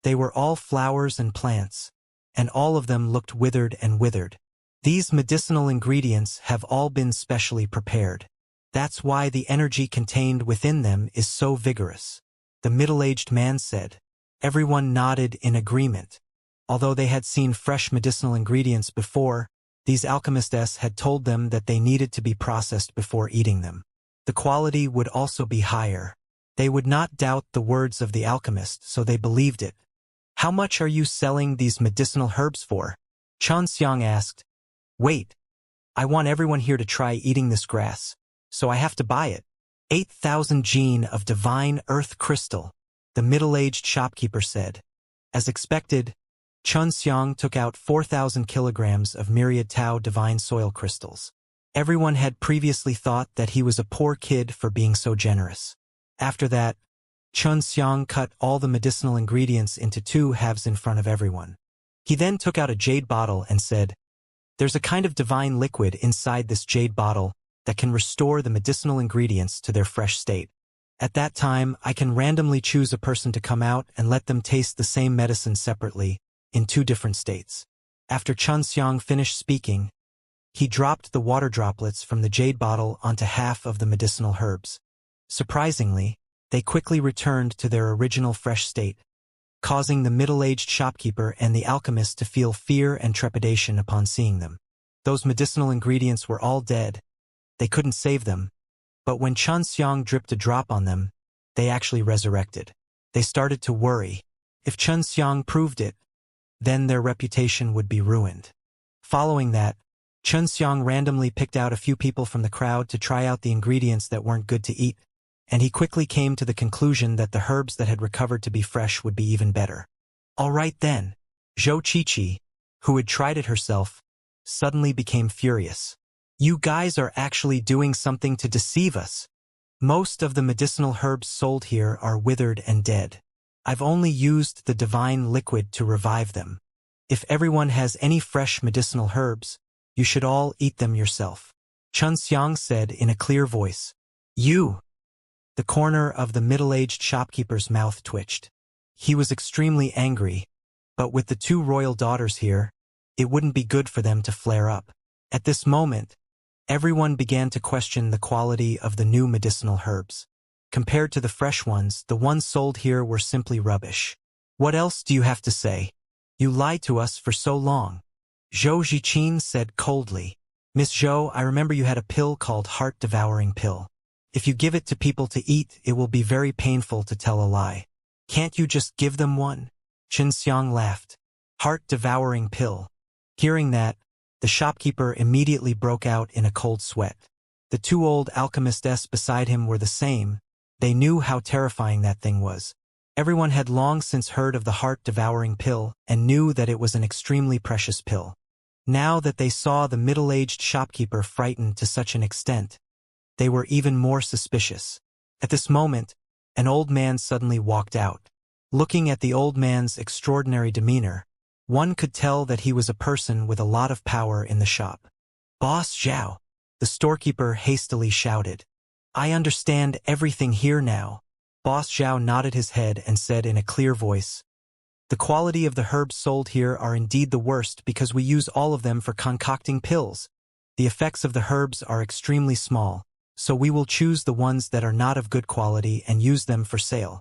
They were all flowers and plants, and all of them looked withered and withered. These medicinal ingredients have all been specially prepared. That's why the energy contained within them is so vigorous, the middle-aged man said. Everyone nodded in agreement. Although they had seen fresh medicinal ingredients before, these alchemists had told them that they needed to be processed before eating them. The quality would also be higher. They would not doubt the words of the alchemist, so they believed it. "How much are you selling these medicinal herbs for?" Xianxia asked. "Wait, I want everyone here to try eating this grass, so I have to buy it." 8,000 gene of divine earth crystal, the middle-aged shopkeeper said. As expected, Xianxia took out 4,000 kilograms of myriad Tao divine soil crystals. Everyone had previously thought that he was a poor kid for being so generous. After that, Xianxia cut all the medicinal ingredients into 2 halves in front of everyone. He then took out a jade bottle and said, "There's a kind of divine liquid inside this jade bottle that can restore the medicinal ingredients to their fresh state. At that time, I can randomly choose a person to come out and let them taste the same medicine separately, in 2 different states." After Xianxia finished speaking, he dropped the water droplets from the jade bottle onto half of the medicinal herbs. Surprisingly, they quickly returned to their original fresh state, causing the middle-aged shopkeeper and the alchemist to feel fear and trepidation upon seeing them. Those medicinal ingredients were all dead. They couldn't save them, but when Xianxia dripped a drop on them, they actually resurrected. They started to worry. If Xianxia proved it, then their reputation would be ruined. Following that, Xianxia randomly picked out a few people from the crowd to try out the ingredients that weren't good to eat, and he quickly came to the conclusion that the herbs that had recovered to be fresh would be even better. All right then, Zhou Qiqi, who had tried it herself, suddenly became furious. "You guys are actually doing something to deceive us. Most of the medicinal herbs sold here are withered and dead. I've only used the divine liquid to revive them. If everyone has any fresh medicinal herbs, you should all eat them yourself. Xianxia said in a clear voice. You! The corner of the middle-aged shopkeeper's mouth twitched. He was extremely angry, but with the two royal daughters here, it wouldn't be good for them to flare up. At this moment, everyone began to question the quality of the new medicinal herbs. Compared to the fresh ones, the ones sold here were simply rubbish. What else do you have to say? You lied to us for so long. Zhou Zhiqin said coldly. Miss Zhou, I remember you had a pill called heart-devouring pill. If you give it to people to eat, it will be very painful to tell a lie. Can't you just give them one? Xianxia laughed. Heart-devouring pill. Hearing that, the shopkeeper immediately broke out in a cold sweat. The two old alchemists beside him were the same. They knew how terrifying that thing was. Everyone had long since heard of the heart-devouring pill and knew that it was an extremely precious pill. Now that they saw the middle-aged shopkeeper frightened to such an extent, they were even more suspicious. At this moment, an old man suddenly walked out. Looking at the old man's extraordinary demeanor, one could tell that he was a person with a lot of power in the shop. Boss Zhao, the storekeeper hastily shouted. I understand everything here now. Boss Zhao nodded his head and said in a clear voice, the quality of the herbs sold here are indeed the worst because we use all of them for concocting pills. The effects of the herbs are extremely small, so we will choose the ones that are not of good quality and use them for sale.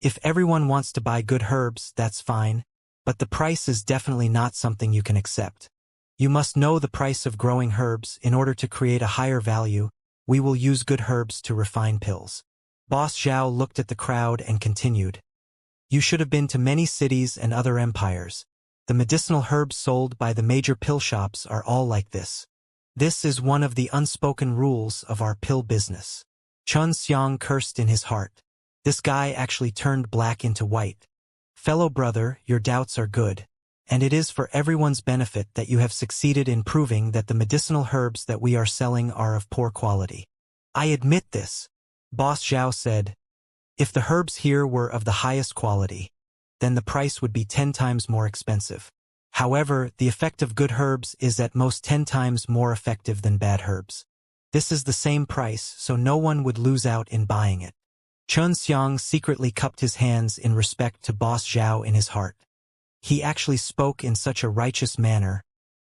If everyone wants to buy good herbs, that's fine, but the price is definitely not something you can accept. You must know the price of growing herbs in order to create a higher value. We will use good herbs to refine pills. Boss Zhao looked at the crowd and continued. You should have been to many cities and other empires. The medicinal herbs sold by the major pill shops are all like this. This is one of the unspoken rules of our pill business. Xianxia cursed in his heart. This guy actually turned black into white. Fellow brother, your doubts are good, and it is for everyone's benefit that you have succeeded in proving that the medicinal herbs that we are selling are of poor quality. I admit this, Boss Zhao said. If the herbs here were of the highest quality, then the price would be 10 times more expensive. However, the effect of good herbs is at most 10 times more effective than bad herbs. This is the same price, so no one would lose out in buying it. Xianxia secretly cupped his hands in respect to Boss Zhao in his heart. He actually spoke in such a righteous manner,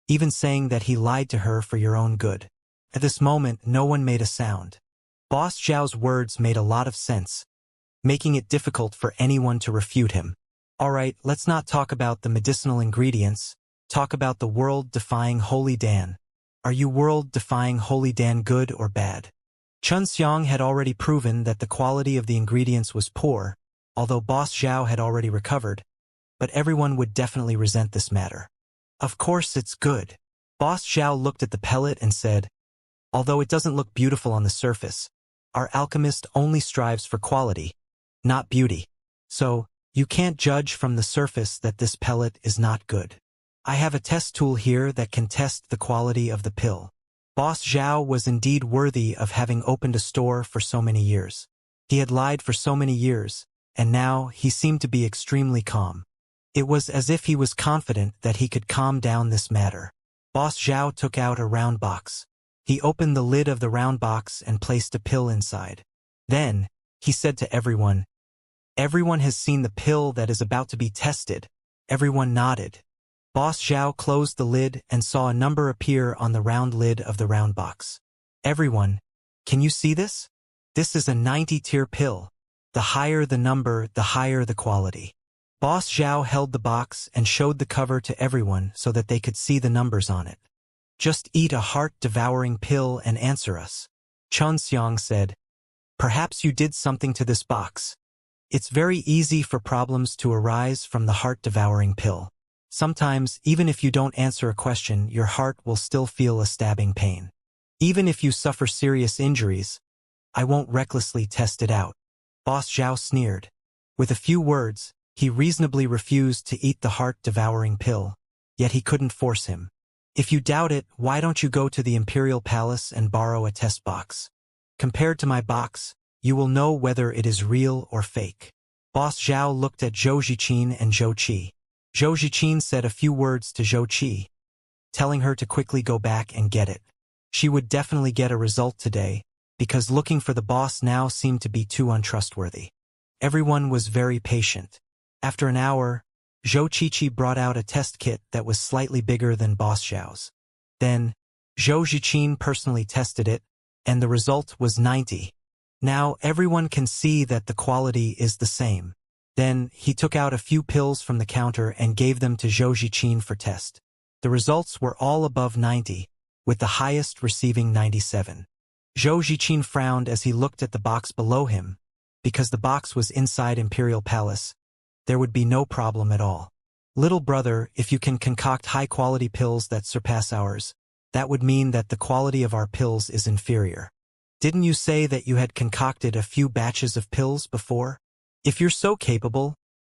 even saying that he lied to her for your own good. At this moment, no one made a sound. Boss Zhao's words made a lot of sense, making it difficult for anyone to refute him. Alright, let's not talk about the medicinal ingredients, talk about the world-defying Holy Dan. Are you world-defying Holy Dan good or bad? Xianxia had already proven that the quality of the ingredients was poor, although Boss Zhao had already recovered, but everyone would definitely resent this matter. Of course it's good. Boss Zhao looked at the pellet and said, although it doesn't look beautiful on the surface, our alchemist only strives for quality, not beauty. So, you can't judge from the surface that this pellet is not good. I have a test tool here that can test the quality of the pill. Boss Zhao was indeed worthy of having opened a store for so many years. He had lied for so many years, and now he seemed to be extremely calm. It was as if he was confident that he could calm down this matter. Boss Zhao took out a round box. He opened the lid of the round box and placed a pill inside. Then, he said to everyone, everyone has seen the pill that is about to be tested. Everyone nodded. Boss Zhao closed the lid and saw a number appear on the round lid of the round box. Everyone, can you see this? This is a 90-tier pill. The higher the number, the higher the quality. Boss Zhao held the box and showed the cover to everyone so that they could see the numbers on it. Just eat a heart-devouring pill and answer us. Xianxia said. Perhaps you did something to this box. It's very easy for problems to arise from the heart-devouring pill. Sometimes, even if you don't answer a question, your heart will still feel a stabbing pain. Even if you suffer serious injuries, I won't recklessly test it out. Boss Zhao sneered. With a few words, he reasonably refused to eat the heart-devouring pill, yet he couldn't force him. If you doubt it, why don't you go to the Imperial Palace and borrow a test box? Compared to my box, you will know whether it is real or fake. Boss Zhao looked at Zhou Ziqin and Zhou Qi. Zhou Ziqin said a few words to Zhou Qi, telling her to quickly go back and get it. She would definitely get a result today, because looking for the boss now seemed to be too untrustworthy. Everyone was very patient. After an hour, Zhou Qiqi brought out a test kit that was slightly bigger than Boss Zhao's. Then, Zhou Ziqin personally tested it, and the result was 90. Now everyone can see that the quality is the same. Then, he took out a few pills from the counter and gave them to Zhou Ziqin for test. The results were all above 90, with the highest receiving 97. Zhou Ziqin frowned as he looked at the box below him. Because the box was inside Imperial Palace, there would be no problem at all. Little brother, if you can concoct high-quality pills that surpass ours, that would mean that the quality of our pills is inferior. Didn't you say that you had concocted a few batches of pills before? If you're so capable,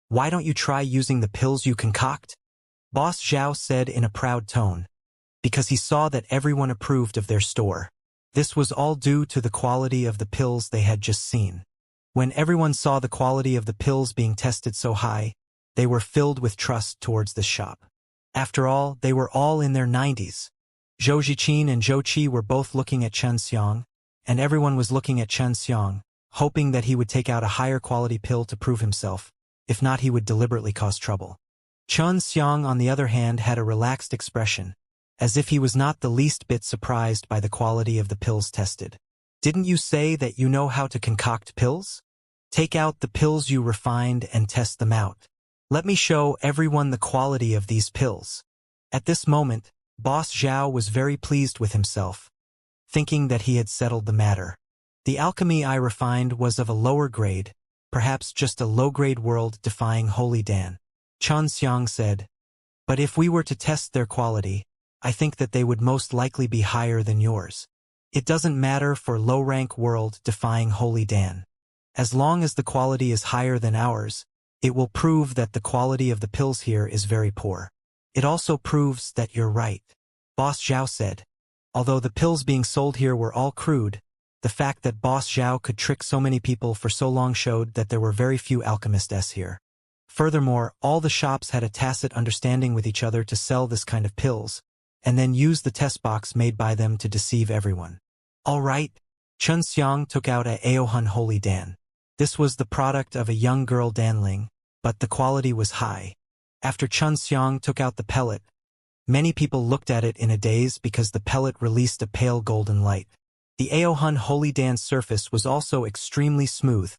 why don't you try using the pills you concoct? Boss Zhao said in a proud tone, because he saw that everyone approved of their store. This was all due to the quality of the pills they had just seen. When everyone saw the quality of the pills being tested so high, they were filled with trust towards this shop. After all, they were all in their 90s. Zhou Ziqin and Zhou Qi were both looking at Xianxia, and everyone was looking at Xianxia, hoping that he would take out a higher quality pill to prove himself. If not, he would deliberately cause trouble. Xianxia, on the other hand, had a relaxed expression, as if he was not the least bit surprised by the quality of the pills tested. Didn't you say that you know how to concoct pills? Take out the pills you refined and test them out. Let me show everyone the quality of these pills. At this moment, Boss Zhao was very pleased with himself, thinking that he had settled the matter. The alchemy I refined was of a lower grade, perhaps just a low-grade world-defying holy dan. Xianxia said, but if we were to test their quality, I think that they would most likely be higher than yours. It doesn't matter for low-rank world-defying holy dan. As long as the quality is higher than ours, it will prove that the quality of the pills here is very poor. It also proves that you're right. Boss Zhao said. Although the pills being sold here were all crude, the fact that Boss Zhao could trick so many people for so long showed that there were very few alchemists here. Furthermore, all the shops had a tacit understanding with each other to sell this kind of pills, and then use the test box made by them to deceive everyone. All right. Xianxia took out a Aohun Holy Dan. This was the product of a young girl Danling, but the quality was high. After Xianxia took out the pellet, many people looked at it in a daze because the pellet released a pale golden light. The Aohun Holy Dan's surface was also extremely smooth,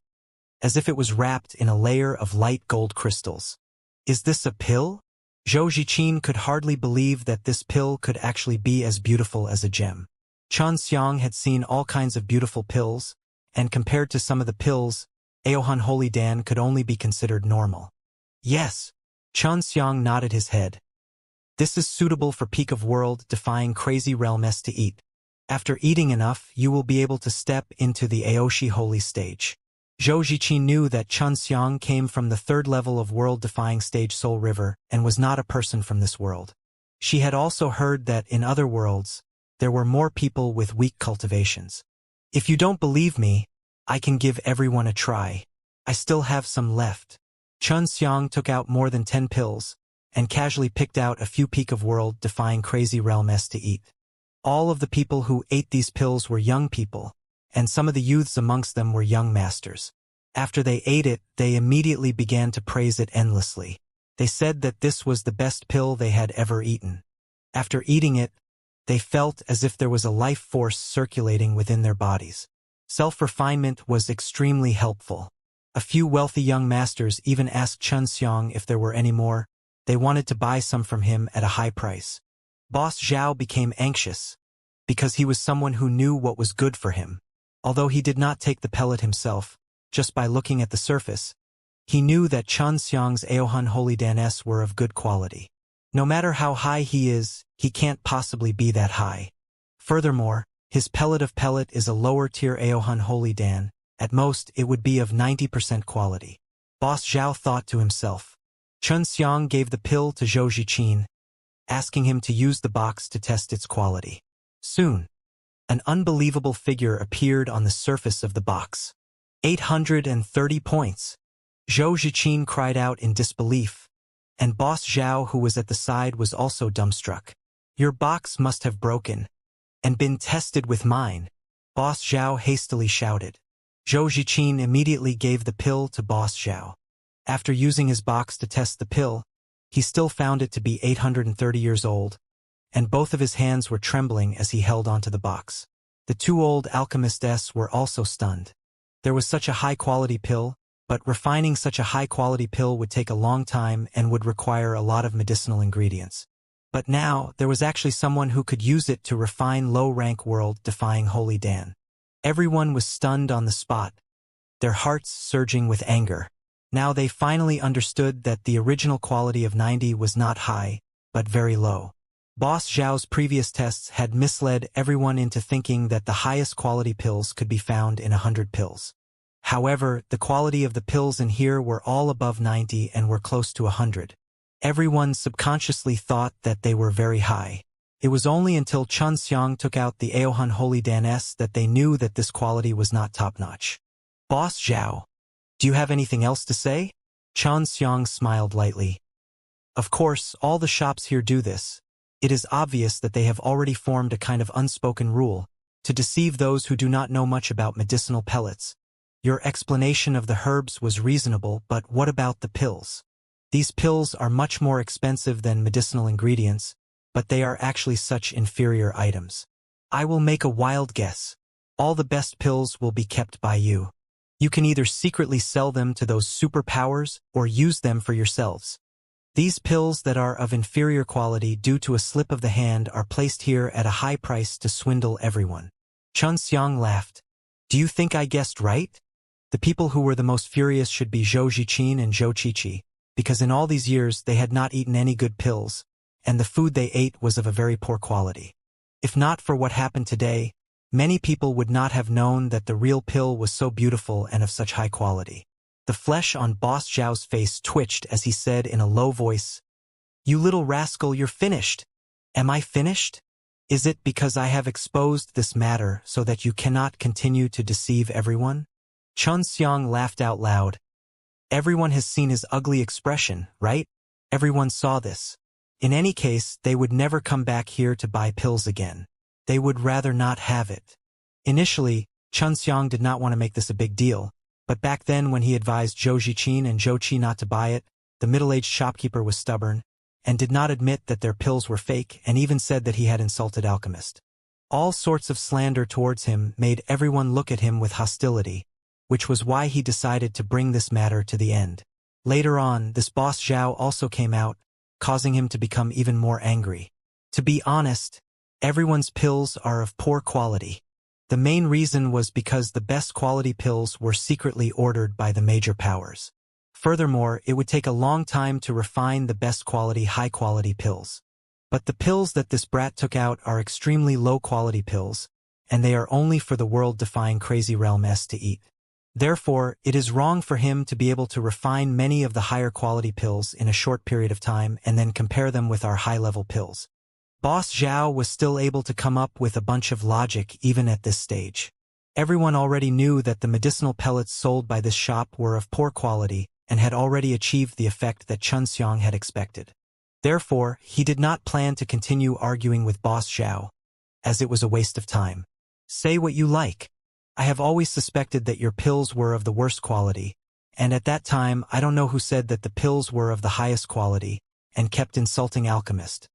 as if it was wrapped in a layer of light gold crystals. Is this a pill? Zhou Ziqin could hardly believe that this pill could actually be as beautiful as a gem. Xianxia had seen all kinds of beautiful pills, and compared to some of the pills, Aohun Holy Dan could only be considered normal. Yes. Xianxia nodded his head. This is suitable for peak of world-defying crazy realms to eat. After eating enough, you will be able to step into the Aoshi Holy stage. Zhou Ziqin knew that Xianxia came from the third level of world-defying stage Soul River and was not a person from this world. She had also heard that in other worlds, there were more people with weak cultivations. If you don't believe me, I can give everyone a try. I still have some left. Xianxia took out more than 10 pills, and casually picked out a few peak of world-defying crazy realms to eat. All of the people who ate these pills were young people, and some of the youths amongst them were young masters. After they ate it, they immediately began to praise it endlessly. They said that this was the best pill they had ever eaten. After eating it, they felt as if there was a life force circulating within their bodies. Self-refinement was extremely helpful. A few wealthy young masters even asked Xianxia if there were any more. They wanted to buy some from him at a high price. Boss Zhao became anxious, because he was someone who knew what was good for him. Although he did not take the pellet himself, just by looking at the surface, he knew that Xianxia's Aohun Holy Danes were of good quality. No matter how high he is, he can't possibly be that high. Furthermore, his pellet of pellet is a lower-tier Aohun Holy Dan. At most, it would be of 90% quality. Boss Zhao thought to himself. Xianxia gave the pill to Zhou Ziqin, asking him to use the box to test its quality. Soon, an unbelievable figure appeared on the surface of the box. 830 points. Zhou Ziqin cried out in disbelief, and Boss Zhao, who was at the side, was also dumbstruck. Your box must have broken and been tested with mine, Boss Zhao hastily shouted. Zhou Ziqin immediately gave the pill to Boss Zhao. After using his box to test the pill, he still found it to be 830 years old, and both of his hands were trembling as he held onto the box. The two old alchemists were also stunned. There was such a high-quality pill, but refining such a high-quality pill would take a long time and would require a lot of medicinal ingredients. But now, there was actually someone who could use it to refine low-rank world-defying Holy Dan. Everyone was stunned on the spot, their hearts surging with anger. Now they finally understood that the original quality of 90 was not high, but very low. Boss Zhao's previous tests had misled everyone into thinking that the highest quality pills could be found in 100 pills. However, the quality of the pills in here were all above 90 and were close to 100. Everyone subconsciously thought that they were very high. It was only until Xianxia took out the Aohun Holy Dan S that they knew that this quality was not top-notch. Boss Zhao, do you have anything else to say? Xianxia smiled lightly. Of course, all the shops here do this. It is obvious that they have already formed a kind of unspoken rule to deceive those who do not know much about medicinal pellets. Your explanation of the herbs was reasonable, but what about the pills? These pills are much more expensive than medicinal ingredients, but they are actually such inferior items. I will make a wild guess. All the best pills will be kept by you. You can either secretly sell them to those superpowers or use them for yourselves. These pills that are of inferior quality due to a slip of the hand are placed here at a high price to swindle everyone. Xianxia laughed. Do you think I guessed right? The people who were the most furious should be Zhou Ziqin and Zhou Qiqi, because in all these years they had not eaten any good pills, and the food they ate was of a very poor quality. If not for what happened today, many people would not have known that the real pill was so beautiful and of such high quality. The flesh on Boss Zhao's face twitched as he said in a low voice, You little rascal, you're finished. Am I finished? Is it because I have exposed this matter so that you cannot continue to deceive everyone? Xianxia laughed out loud. Everyone has seen his ugly expression, right? Everyone saw this. In any case, they would never come back here to buy pills again. They would rather not have it. Initially, Xianxia did not want to make this a big deal, but back then when he advised Zhou Ziqin and Zhou Qi not to buy it, the middle-aged shopkeeper was stubborn and did not admit that their pills were fake and even said that he had insulted Alchemist. All sorts of slander towards him made everyone look at him with hostility, which was why he decided to bring this matter to the end. Later on, this Boss Zhao also came out, causing him to become even more angry. To be honest, everyone's pills are of poor quality. The main reason was because the best quality pills were secretly ordered by the major powers. Furthermore, it would take a long time to refine the best quality, high-quality pills. But the pills that this brat took out are extremely low-quality pills, and they are only for the world-defying Crazy Realm S to eat. Therefore, it is wrong for him to be able to refine many of the higher-quality pills in a short period of time and then compare them with our high-level pills. Boss Zhao was still able to come up with a bunch of logic even at this stage. Everyone already knew that the medicinal pellets sold by this shop were of poor quality and had already achieved the effect that Xianxia had expected. Therefore, he did not plan to continue arguing with Boss Zhao, as it was a waste of time. Say what you like. I have always suspected that your pills were of the worst quality, and at that time I don't know who said that the pills were of the highest quality, and kept insulting Alchemist.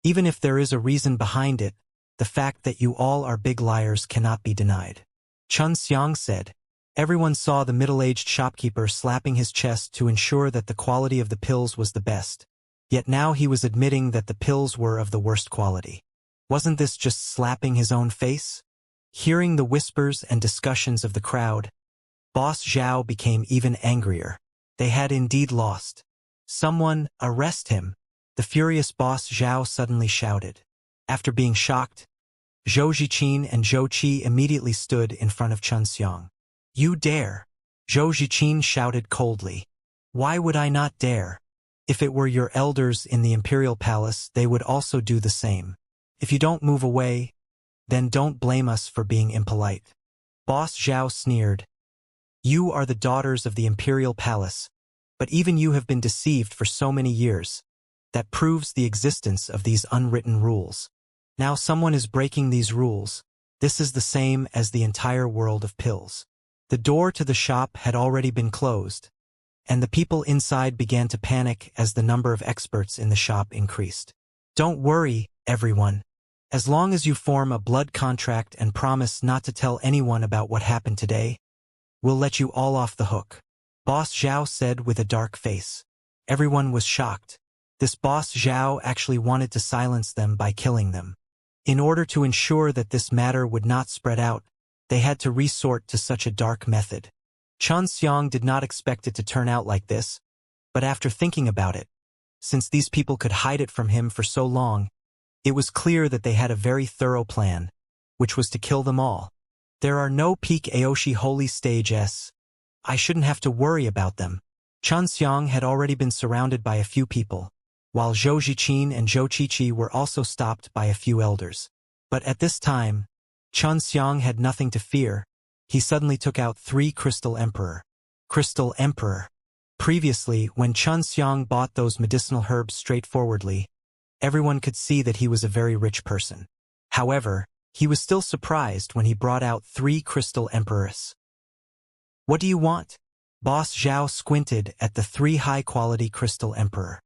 Even if there is a reason behind it, the fact that you all are big liars cannot be denied. Xianxia said. Everyone saw the middle-aged shopkeeper slapping his chest to ensure that the quality of the pills was the best, yet now he was admitting that the pills were of the worst quality. Wasn't this just slapping his own face? Hearing the whispers and discussions of the crowd, Boss Zhao became even angrier. They had indeed lost. Someone, arrest him! The furious Boss Zhao suddenly shouted. After being shocked, Zhou Ziqin and Zhou Qi immediately stood in front of Xianxia. You dare! Zhou Ziqin shouted coldly. Why would I not dare? If it were your elders in the imperial palace, they would also do the same. If you don't move away, then don't blame us for being impolite. Boss Zhao sneered. You are the daughters of the imperial palace, But even you have been deceived for so many years. That proves the existence of these unwritten rules. Now someone is breaking these rules. This is the same as the entire world of pills. The door to the shop had already been closed, and the people inside began to panic as the number of experts in the shop increased. Don't worry, everyone. As long as you form a blood contract and promise not to tell anyone about what happened today, we'll let you all off the hook. Boss Zhao said with a dark face. Everyone was shocked. This Boss Zhao actually wanted to silence them by killing them. In order to ensure that this matter would not spread out, they had to resort to such a dark method. Xianxia did not expect it to turn out like this, but after thinking about it, since these people could hide it from him for so long, it was clear that they had a very thorough plan, which was to kill them all. There are no peak Aoshi holy stages. I shouldn't have to worry about them. Xianxia had already been surrounded by a few people, while Zhou Ziqin and Zhou Qiqi were also stopped by a few elders. But at this time, Xianxia had nothing to fear. He suddenly took out 3 Crystal Emperor. Crystal Emperor. Previously, when Xianxia bought those medicinal herbs straightforwardly, everyone could see that he was a very rich person. However, he was still surprised when he brought out 3 Crystal Emperors. What do you want? Boss Zhao squinted at the 3 high-quality Crystal Emperor.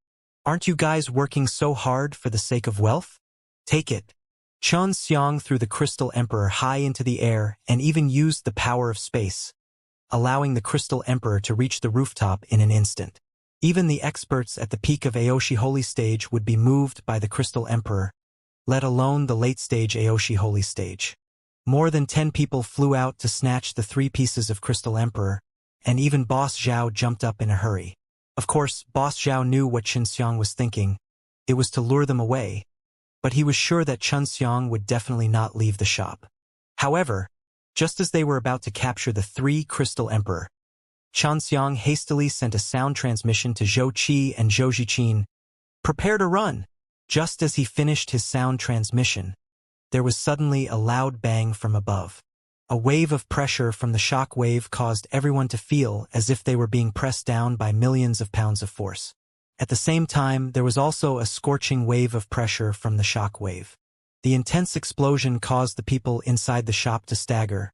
Aren't you guys working so hard for the sake of wealth? Take it. Xianxia threw the Crystal Emperor high into the air and even used the power of space, allowing the Crystal Emperor to reach the rooftop in an instant. Even the experts at the peak of Aoshi Holy Stage would be moved by the Crystal Emperor, let alone the late-stage Aoshi Holy Stage. More than 10 people flew out to snatch the 3 pieces of Crystal Emperor, and even Boss Zhao jumped up in a hurry. Of course, Boss Zhao knew what Xianxia was thinking. It was to lure them away, but he was sure that Xianxia would definitely not leave the shop. However, just as they were about to capture the 3 Crystal Emperor, Xianxia hastily sent a sound transmission to Zhou Qi and Zhou Ziqin. Prepare to run! Just as he finished his sound transmission, there was suddenly a loud bang from above. A wave of pressure from the shock wave caused everyone to feel as if they were being pressed down by millions of pounds of force. At the same time, there was also a scorching wave of pressure from the shock wave. The intense explosion caused the people inside the shop to stagger,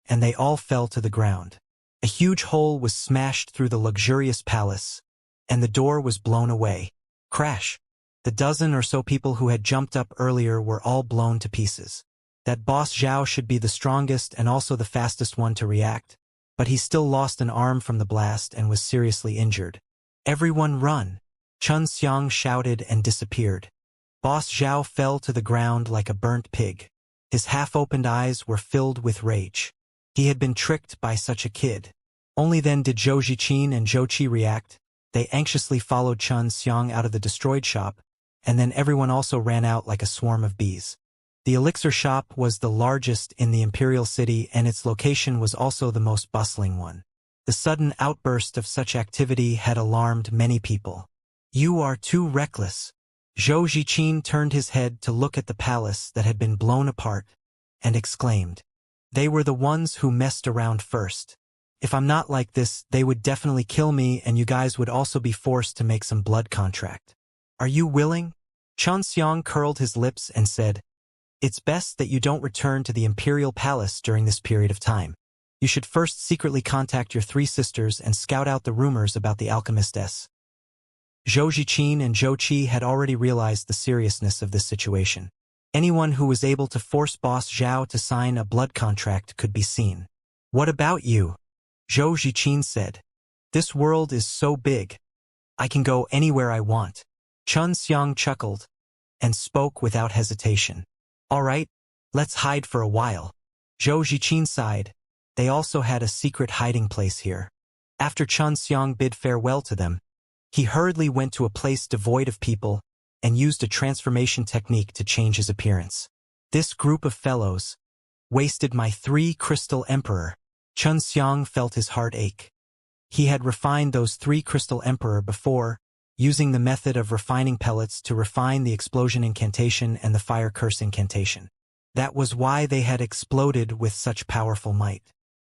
and they all fell to the ground. A huge hole was smashed through the luxurious palace, and the door was blown away. Crash! The dozen or so people who had jumped up earlier were all blown to pieces. That Boss Zhao should be the strongest and also the fastest one to react, but he still lost an arm from the blast and was seriously injured. Everyone run! Xianxia shouted and disappeared. Boss Zhao fell to the ground like a burnt pig. His half-opened eyes were filled with rage. He had been tricked by such a kid. Only then did Zhou Ziqin and Zhou Qi react. They anxiously followed Xianxia out of the destroyed shop, and then everyone also ran out like a swarm of bees. The elixir shop was the largest in the imperial city, and its location was also the most bustling one. The sudden outburst of such activity had alarmed many people. You are too reckless. Zhou Ziqin turned his head to look at the palace that had been blown apart, and exclaimed, They were the ones who messed around first. If I'm not like this, they would definitely kill me, and you guys would also be forced to make some blood contract. Are you willing? Xianxia curled his lips and said, It's best that you don't return to the imperial palace during this period of time. You should first secretly contact your 3 sisters and scout out the rumors about the Alchemistess. Zhou Ziqin and Zhou Qi had already realized the seriousness of this situation. Anyone who was able to force Boss Zhao to sign a blood contract could be seen. What about you? Zhou Ziqin said. This world is so big. I can go anywhere I want. Xianxia chuckled and spoke without hesitation. All right, let's hide for a while. Zhou Ziqin sighed. They also had a secret hiding place here. After Xianxia bid farewell to them, he hurriedly went to a place devoid of people and used a transformation technique to change his appearance. This group of fellows wasted my 3 Crystal Emperor. Xianxia felt his heart ache. He had refined those 3 Crystal Emperor before, using the method of refining pellets to refine the explosion incantation and the fire curse incantation. That was why they had exploded with such powerful might.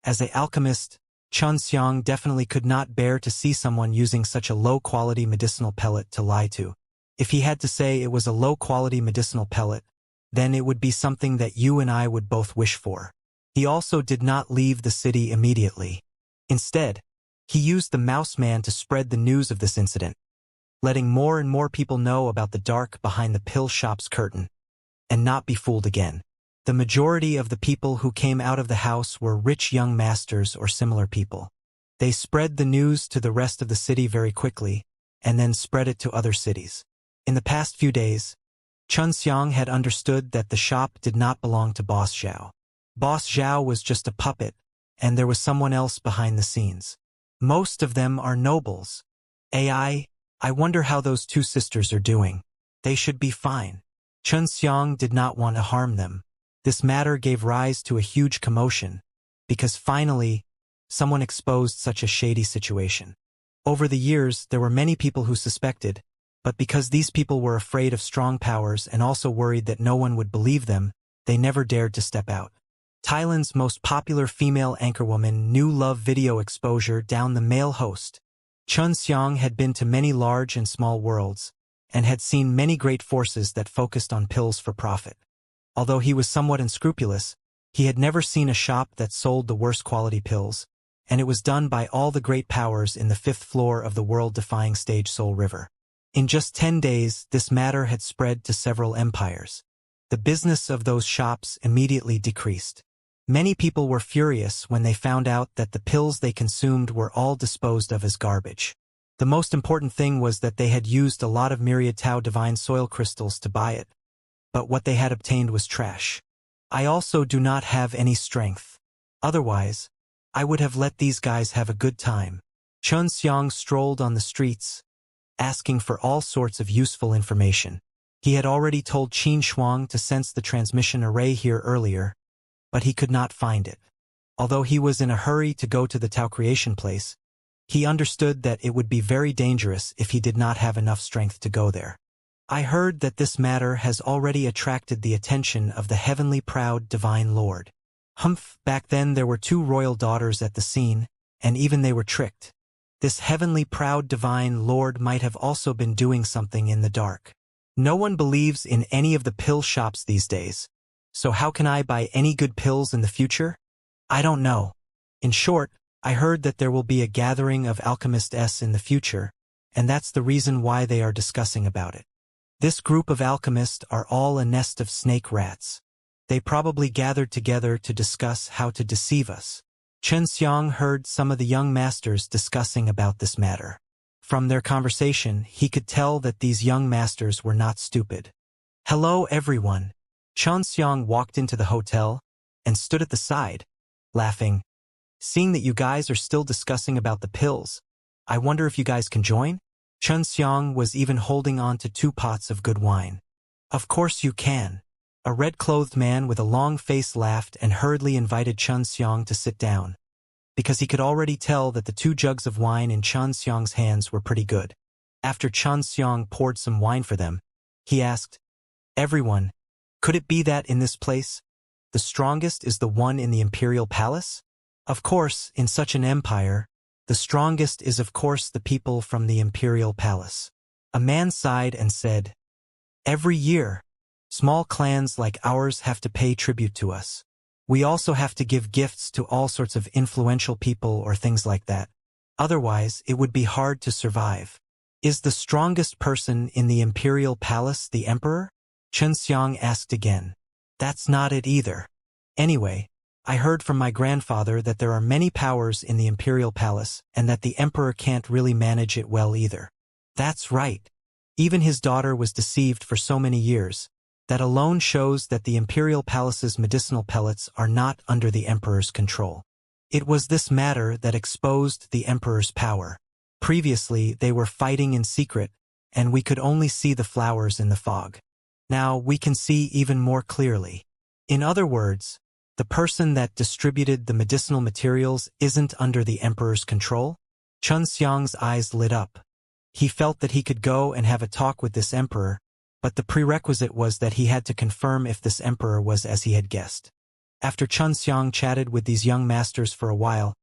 As an alchemist, Xianxia definitely could not bear to see someone using such a low-quality medicinal pellet to lie to. If he had to say it was a low-quality medicinal pellet, then it would be something that you and I would both wish for. He also did not leave the city immediately. Instead, he used the mouse man to spread the news of this incident, letting more and more people know about the dark behind the pill shop's curtain, and not be fooled again. The majority of the people who came out of the house were rich young masters or similar people. They spread the news to the rest of the city very quickly, and then spread it to other cities. In the past few days, Xianxia had understood that the shop did not belong to Boss Zhao. Boss Zhao was just a puppet, and there was someone else behind the scenes. Most of them are nobles. I wonder how those two sisters are doing. They should be fine. Xianxia did not want to harm them. This matter gave rise to a huge commotion, because finally, someone exposed such a shady situation. Over the years, there were many people who suspected, but because these people were afraid of strong powers and also worried that no one would believe them, they never dared to step out. Thailand's most popular female anchorwoman knew love video exposure down the male host. Xianxia had been to many large and small worlds, and had seen many great forces that focused on pills for profit. Although he was somewhat unscrupulous, he had never seen a shop that sold the worst quality pills, and it was done by all the great powers in the 5th floor of the world-defying stage Soul River. In just 10 days, this matter had spread to several empires. The business of those shops immediately decreased. Many people were furious when they found out that the pills they consumed were all disposed of as garbage. The most important thing was that they had used a lot of myriad Tao divine soil crystals to buy it, but what they had obtained was trash. I also do not have any strength. Otherwise, I would have let these guys have a good time. Xianxia strolled on the streets, asking for all sorts of useful information. He had already told Qin Shuang to sense the transmission array here earlier, but he could not find it. Although he was in a hurry to go to the Tao creation place, he understood that it would be very dangerous if he did not have enough strength to go there. I heard that this matter has already attracted the attention of the heavenly proud divine lord. Back then there were 2 royal daughters at the scene, and even they were tricked. This heavenly proud divine lord might have also been doing something in the dark. No one believes in any of the pill shops these days, so how can I buy any good pills in the future? I don't know. In short, I heard that there will be a gathering of alchemists in the future, and that's the reason why they are discussing about it. This group of alchemists are all a nest of snake rats. They probably gathered together to discuss how to deceive us. Xianxia heard some of the young masters discussing about this matter. From their conversation, he could tell that these young masters were not stupid. Hello everyone. Xianxia walked into the hotel and stood at the side, laughing. Seeing that you guys are still discussing about the pills, I wonder if you guys can join? Xianxia was even holding on to 2 pots of good wine. Of course you can. A red-clothed man with a long face laughed and hurriedly invited Xianxia to sit down, because he could already tell that the 2 jugs of wine in Xianxia's hands were pretty good. After Xianxia poured some wine for them, he asked, "Everyone, could it be that in this place, the strongest is the one in the imperial palace?" Of course, in such an empire, the strongest is of course the people from the imperial palace. A man sighed and said, "Every year, small clans like ours have to pay tribute to us. We also have to give gifts to all sorts of influential people or things like that. Otherwise, it would be hard to survive." "Is the strongest person in the imperial palace the emperor?" Xianxia asked again. "That's not it either. Anyway, I heard from my grandfather that there are many powers in the imperial palace and that the emperor can't really manage it well either." "That's right. Even his daughter was deceived for so many years. That alone shows that the imperial palace's medicinal pellets are not under the emperor's control. It was this matter that exposed the emperor's power. Previously, they were fighting in secret, and we could only see the flowers in the fog. Now we can see even more clearly. In other words, the person that distributed the medicinal materials isn't under the emperor's control?" Xianxia's eyes lit up. He felt that he could go and have a talk with this emperor, but the prerequisite was that he had to confirm if this emperor was as he had guessed. After Xianxia chatted with these young masters for a while,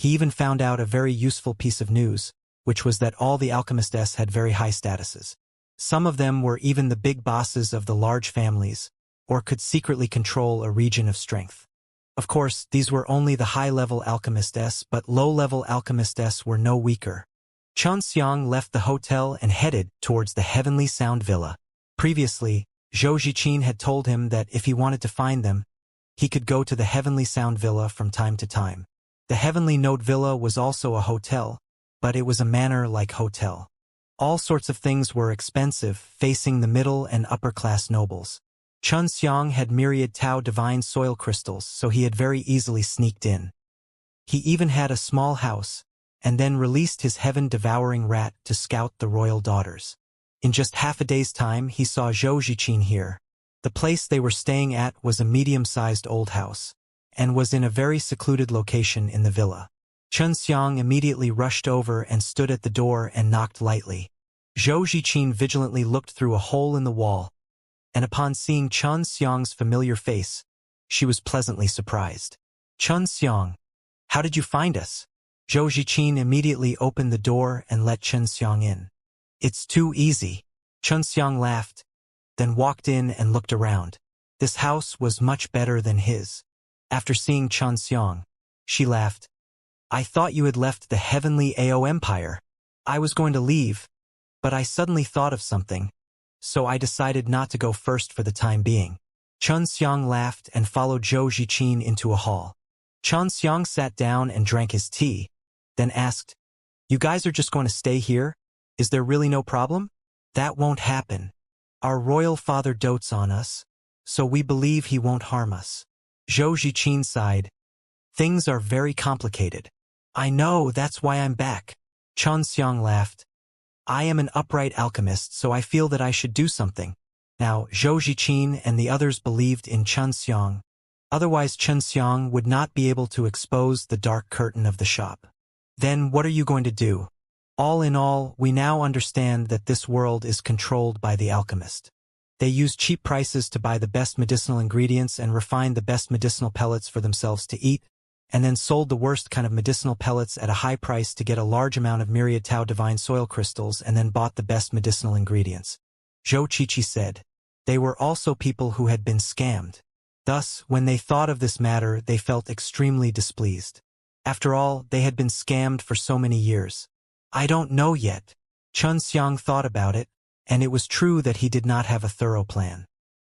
He even found out a very useful piece of news, which was that all the alchemists had very high statuses. Some of them were even the big bosses of the large families, or could secretly control a region of strength. Of course, these were only the high-level alchemists, but low-level alchemists were no weaker. Xianxia left the hotel and headed towards the Heavenly Sound Villa. Previously, Zhou Ziqin had told him that if he wanted to find them, he could go to the Heavenly Sound Villa from time to time. The Heavenly Note Villa was also a hotel, but it was a manor-like hotel. All sorts of things were expensive, facing the middle and upper-class nobles. Xianxia had myriad Tao divine soil crystals, so he had very easily sneaked in. He even had a small house, and then released his heaven-devouring rat to scout the royal daughters. In just half a day's time, he saw Zhou Ziqin here. The place they were staying at was a medium-sized old house, and was in a very secluded location in the villa. Xianxia immediately rushed over and stood at the door and knocked lightly. Zhou Ziqin vigilantly looked through a hole in the wall, and upon seeing Xianxia's familiar face, she was pleasantly surprised. "Xianxia, how did you find us?" Zhou Ziqin immediately opened the door and let Xianxia in. "It's too easy." Xianxia laughed, then walked in and looked around. This house was much better than his. After seeing Xianxia, she laughed. "I thought you had left the heavenly Ao Empire. I was going to leave, but I suddenly thought of something, so I decided not to go first for the time being." Xianxia laughed and followed Zhou Ziqin into a hall. Xianxia sat down and drank his tea, then asked, "You guys are just going to stay here? Is there really no problem?" "That won't happen. Our royal father dotes on us, so we believe he won't harm us." Zhou Ziqin sighed. "Things are very complicated." "I know, that's why I'm back." Xianxia laughed. "I am an upright alchemist, so I feel that I should do something." Now, Zhou Ziqin and the others believed in Xianxia. Otherwise Xianxia would not be able to expose the dark curtain of the shop. "Then what are you going to do?" "All in all, we now understand that this world is controlled by the alchemist. They use cheap prices to buy the best medicinal ingredients and refine the best medicinal pellets for themselves to eat, and then sold the worst kind of medicinal pellets at a high price to get a large amount of myriad Tao divine soil crystals and then bought the best medicinal ingredients." Zhou Qiqi said. They were also people who had been scammed. Thus, when they thought of this matter, they felt extremely displeased. After all, they had been scammed for so many years. "I don't know yet." Xianxia thought about it, and it was true that he did not have a thorough plan.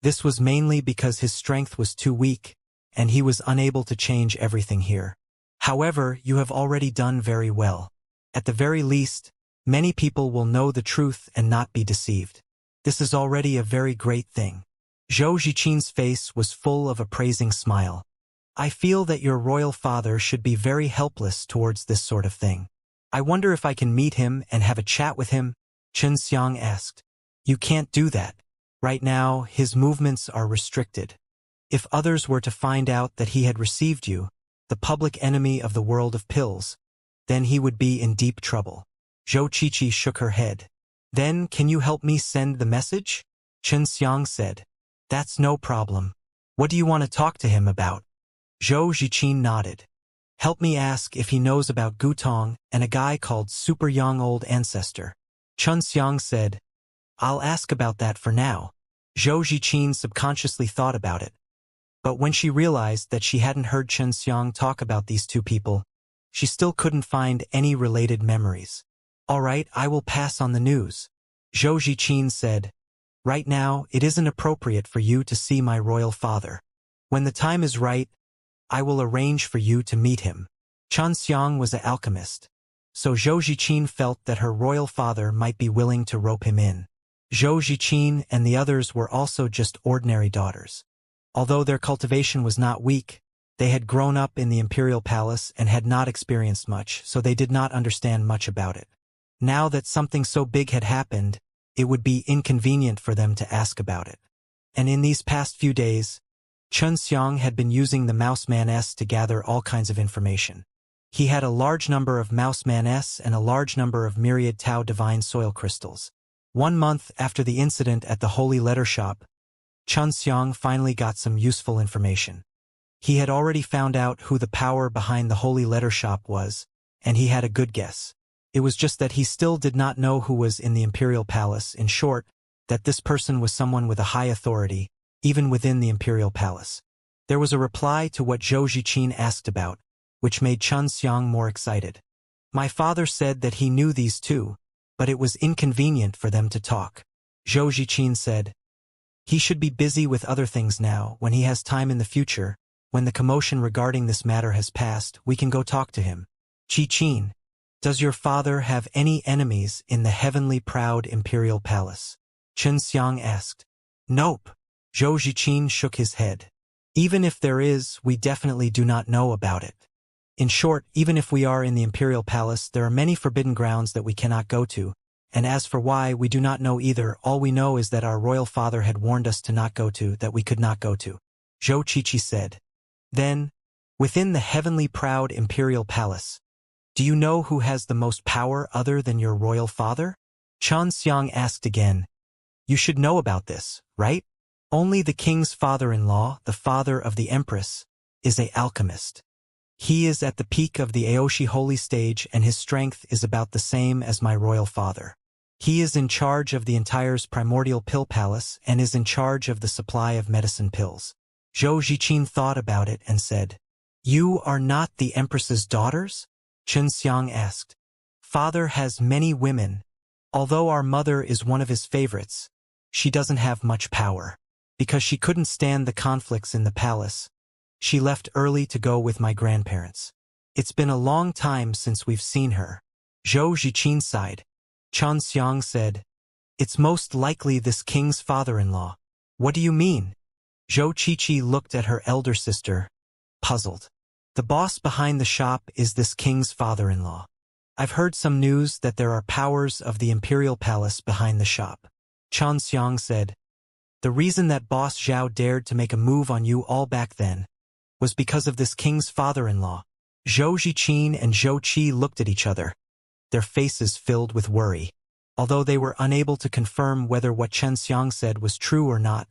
This was mainly because his strength was too weak, and he was unable to change everything here. However, you have already done very well. At the very least, many people will know the truth and not be deceived. This is already a very great thing. Zhou Ziqin's face was full of a praising smile. "I feel that your royal father should be very helpless towards this sort of thing. I wonder if I can meet him and have a chat with him?" Xianxia asked. "You can't do that. Right now, his movements are restricted. If others were to find out that he had received you, the public enemy of the world of pills, then he would be in deep trouble." Zhou Qiqi shook her head. "Then can you help me send the message?" Xianxia said. "That's no problem. What do you want to talk to him about?" Zhou Ziqin nodded. "Help me ask if he knows about Gutong and a guy called Super Young Old Ancestor." Xianxia said, "I'll ask about that for now." Zhou Ziqin subconsciously thought about it. But when she realized that she hadn't heard Xianxia talk about these two people, she still couldn't find any related memories. "All right, I will pass on the news." Zhou Ziqin said, "Right now, it isn't appropriate for you to see my royal father. When the time is right, I will arrange for you to meet him." Xianxia was an alchemist, so Zhou Ziqin felt that her royal father might be willing to rope him in. Zhou Ziqin and the others were also just ordinary daughters. Although their cultivation was not weak, they had grown up in the imperial palace and had not experienced much, so they did not understand much about it. Now that something so big had happened, it would be inconvenient for them to ask about it. And in these past few days, Xianxia had been using the Mouseman S to gather all kinds of information. He had a large number of Mouseman S and a large number of myriad Tao divine soil crystals. 1 month after the incident at the Holy Letter Shop, Xianxia finally got some useful information. He had already found out who the power behind the Holy Letter Shop was, and he had a good guess. It was just that he still did not know who was in the Imperial Palace. In short, that this person was someone with a high authority, even within the Imperial Palace. There was a reply to what Zhou Ziqin asked about, which made Xianxia more excited. My father said that he knew these two, but it was inconvenient for them to talk. Zhou Ziqin said, he should be busy with other things now. When he has time in the future, when the commotion regarding this matter has passed, we can go talk to him. Ziqin, does your father have any enemies in the heavenly proud Imperial Palace? Chen Xiang asked. Nope. Zhou Ziqin shook his head. Even if there is, we definitely do not know about it. In short, even if we are in the Imperial Palace, there are many forbidden grounds that we cannot go to, and as for why, we do not know either. All we know is that our royal father had warned us to not go to, that we could not go to. Zhou Qiqi said. Then, within the heavenly proud Imperial Palace, do you know who has the most power other than your royal father? Chen Xiang asked again. You should know about this, right? Only the king's father-in-law, the father of the empress, is an alchemist. He is at the peak of the Aoshi holy stage, and his strength is about the same as my royal father. He is in charge of the entire primordial pill palace and is in charge of the supply of medicine pills. Zhou Ziqin thought about it and said, You are not the empress's daughters? Chen Xiang asked. Father has many women. Although our mother is one of his favorites, she doesn't have much power. Because she couldn't stand the conflicts in the palace, she left early to go with my grandparents. It's been a long time since we've seen her. Zhou Ziqin sighed. Chen Xiang said, It's most likely this king's father-in-law. What do you mean? Zhou Qiqi looked at her elder sister, puzzled. The boss behind the shop is this king's father-in-law. I've heard some news that there are powers of the Imperial Palace behind the shop. Chen Xiang said, The reason that boss Zhao dared to make a move on you all back then was because of this king's father-in-law. Zhou Ziqin and Zhou Qi looked at each other, their faces filled with worry. Although they were unable to confirm whether what Chen Xiang said was true or not,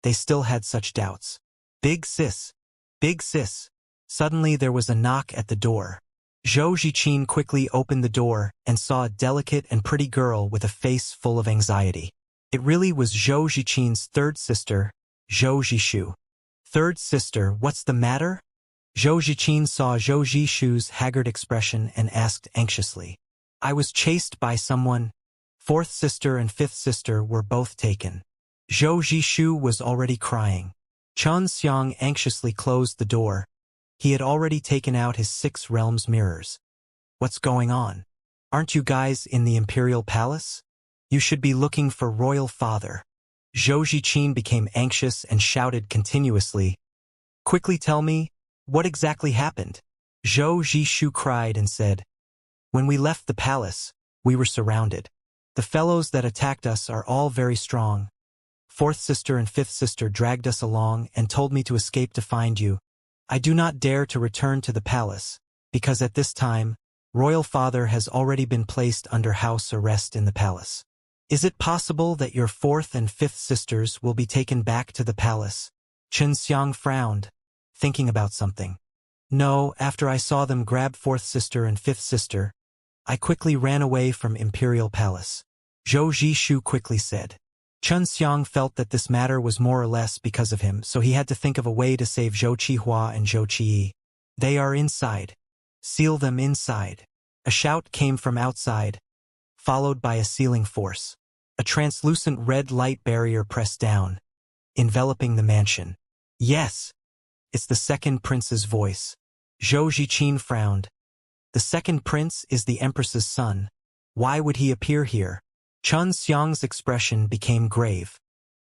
they still had such doubts. Big sis. Big sis. Suddenly there was a knock at the door. Zhou Ziqin quickly opened the door and saw a delicate and pretty girl with a face full of anxiety. It really was Zhou Ziqin's third sister, Zhou Zishu. Third sister, what's the matter? Zhou Ziqin saw Zhou Zishu's haggard expression and asked anxiously. I was chased by someone. Fourth sister and fifth sister were both taken. Zhou Zishu was already crying. Chen Xiang anxiously closed the door. He had already taken out his 6 realms mirrors. What's going on? Aren't you guys in the Imperial Palace? You should be looking for royal father. Zhou Ziqin became anxious and shouted continuously. Quickly tell me, what exactly happened? Zhou Zishu cried and said, When we left the palace, we were surrounded. The fellows that attacked us are all very strong. Fourth sister and fifth sister dragged us along and told me to escape to find you. I do not dare to return to the palace, because at this time, royal father has already been placed under house arrest in the palace. Is it possible that your fourth and fifth sisters will be taken back to the palace? Chen Xiang frowned, thinking about something. No, after I saw them grab fourth sister and fifth sister, I quickly ran away from Imperial Palace. Zhou Zishu quickly said. Chen Xiang felt that this matter was more or less because of him, so he had to think of a way to save Zhou Qihua and Zhou Qiyi. They are inside. Seal them inside. A shout came from outside, followed by a sealing force. A translucent red light barrier pressed down, enveloping the mansion. Yes! It's the second prince's voice. Zhou Ziqin frowned. The second prince is the empress's son. Why would he appear here? Chen Xiang's expression became grave.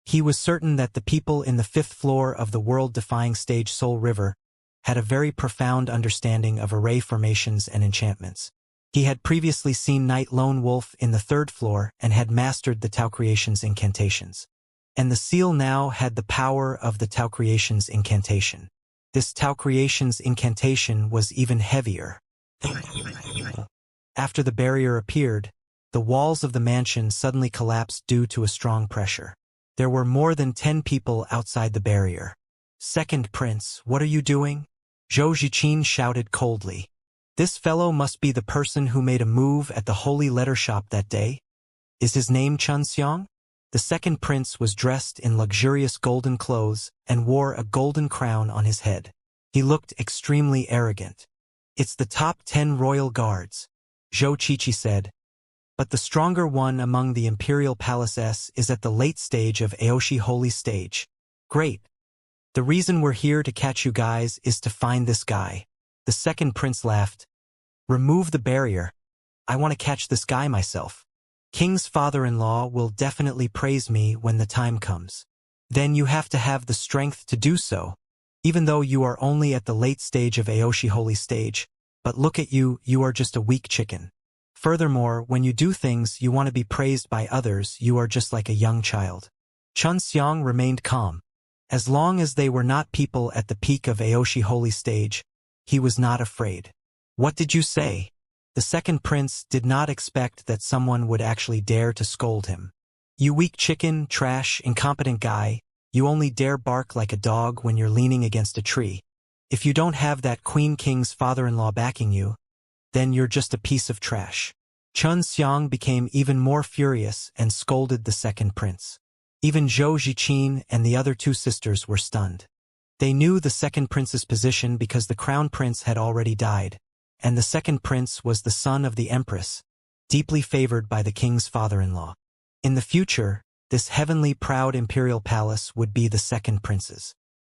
He was certain that the people in the 5th floor of the world-defying stage Soul River had a very profound understanding of array formations and enchantments. He had previously seen Night Lone Wolf in the 3rd floor and had mastered the Tao Creation's incantations. And the seal now had the power of the Tao Creation's incantation. This Tao Creation's incantation was even heavier. After the barrier appeared, the walls of the mansion suddenly collapsed due to a strong pressure. There were more than 10 people outside the barrier. "Second prince, what are you doing?" Zhou Ziqin shouted coldly. "This fellow must be the person who made a move at the holy letter shop that day. Is his name Xianxia?" The second prince was dressed in luxurious golden clothes and wore a golden crown on his head. He looked extremely arrogant. "It's the top 10 royal guards," Zhou Qiqi said. "But the stronger one among the imperial palaces is at the late stage of Aoshi Holy Stage." "Great. The reason we're here to catch you guys is to find this guy." The second prince laughed. "Remove the barrier. I want to catch this guy myself. King's father-in-law will definitely praise me when the time comes. Then you have to have the strength to do so, even though you are only at the late stage of Aoshi Holy Stage. But look at you, you are just a weak chicken. Furthermore, when you do things you want to be praised by others, you are just like a young child." Chun Xiang remained calm. As long as they were not people at the peak of Aoshi Holy Stage, he was not afraid. "What did you say?" The second prince did not expect that someone would actually dare to scold him. "You weak chicken, trash, incompetent guy, you only dare bark like a dog when you're leaning against a tree. If you don't have that Queen King's father-in-law backing you, then you're just a piece of trash." Chun Xiang became even more furious and scolded the second prince. Even Zhou Ziqin and the other two sisters were stunned. They knew the second prince's position because the crown prince had already died, and the second prince was the son of the empress, deeply favored by the king's father-in-law. In the future, this heavenly proud imperial palace would be the second prince's.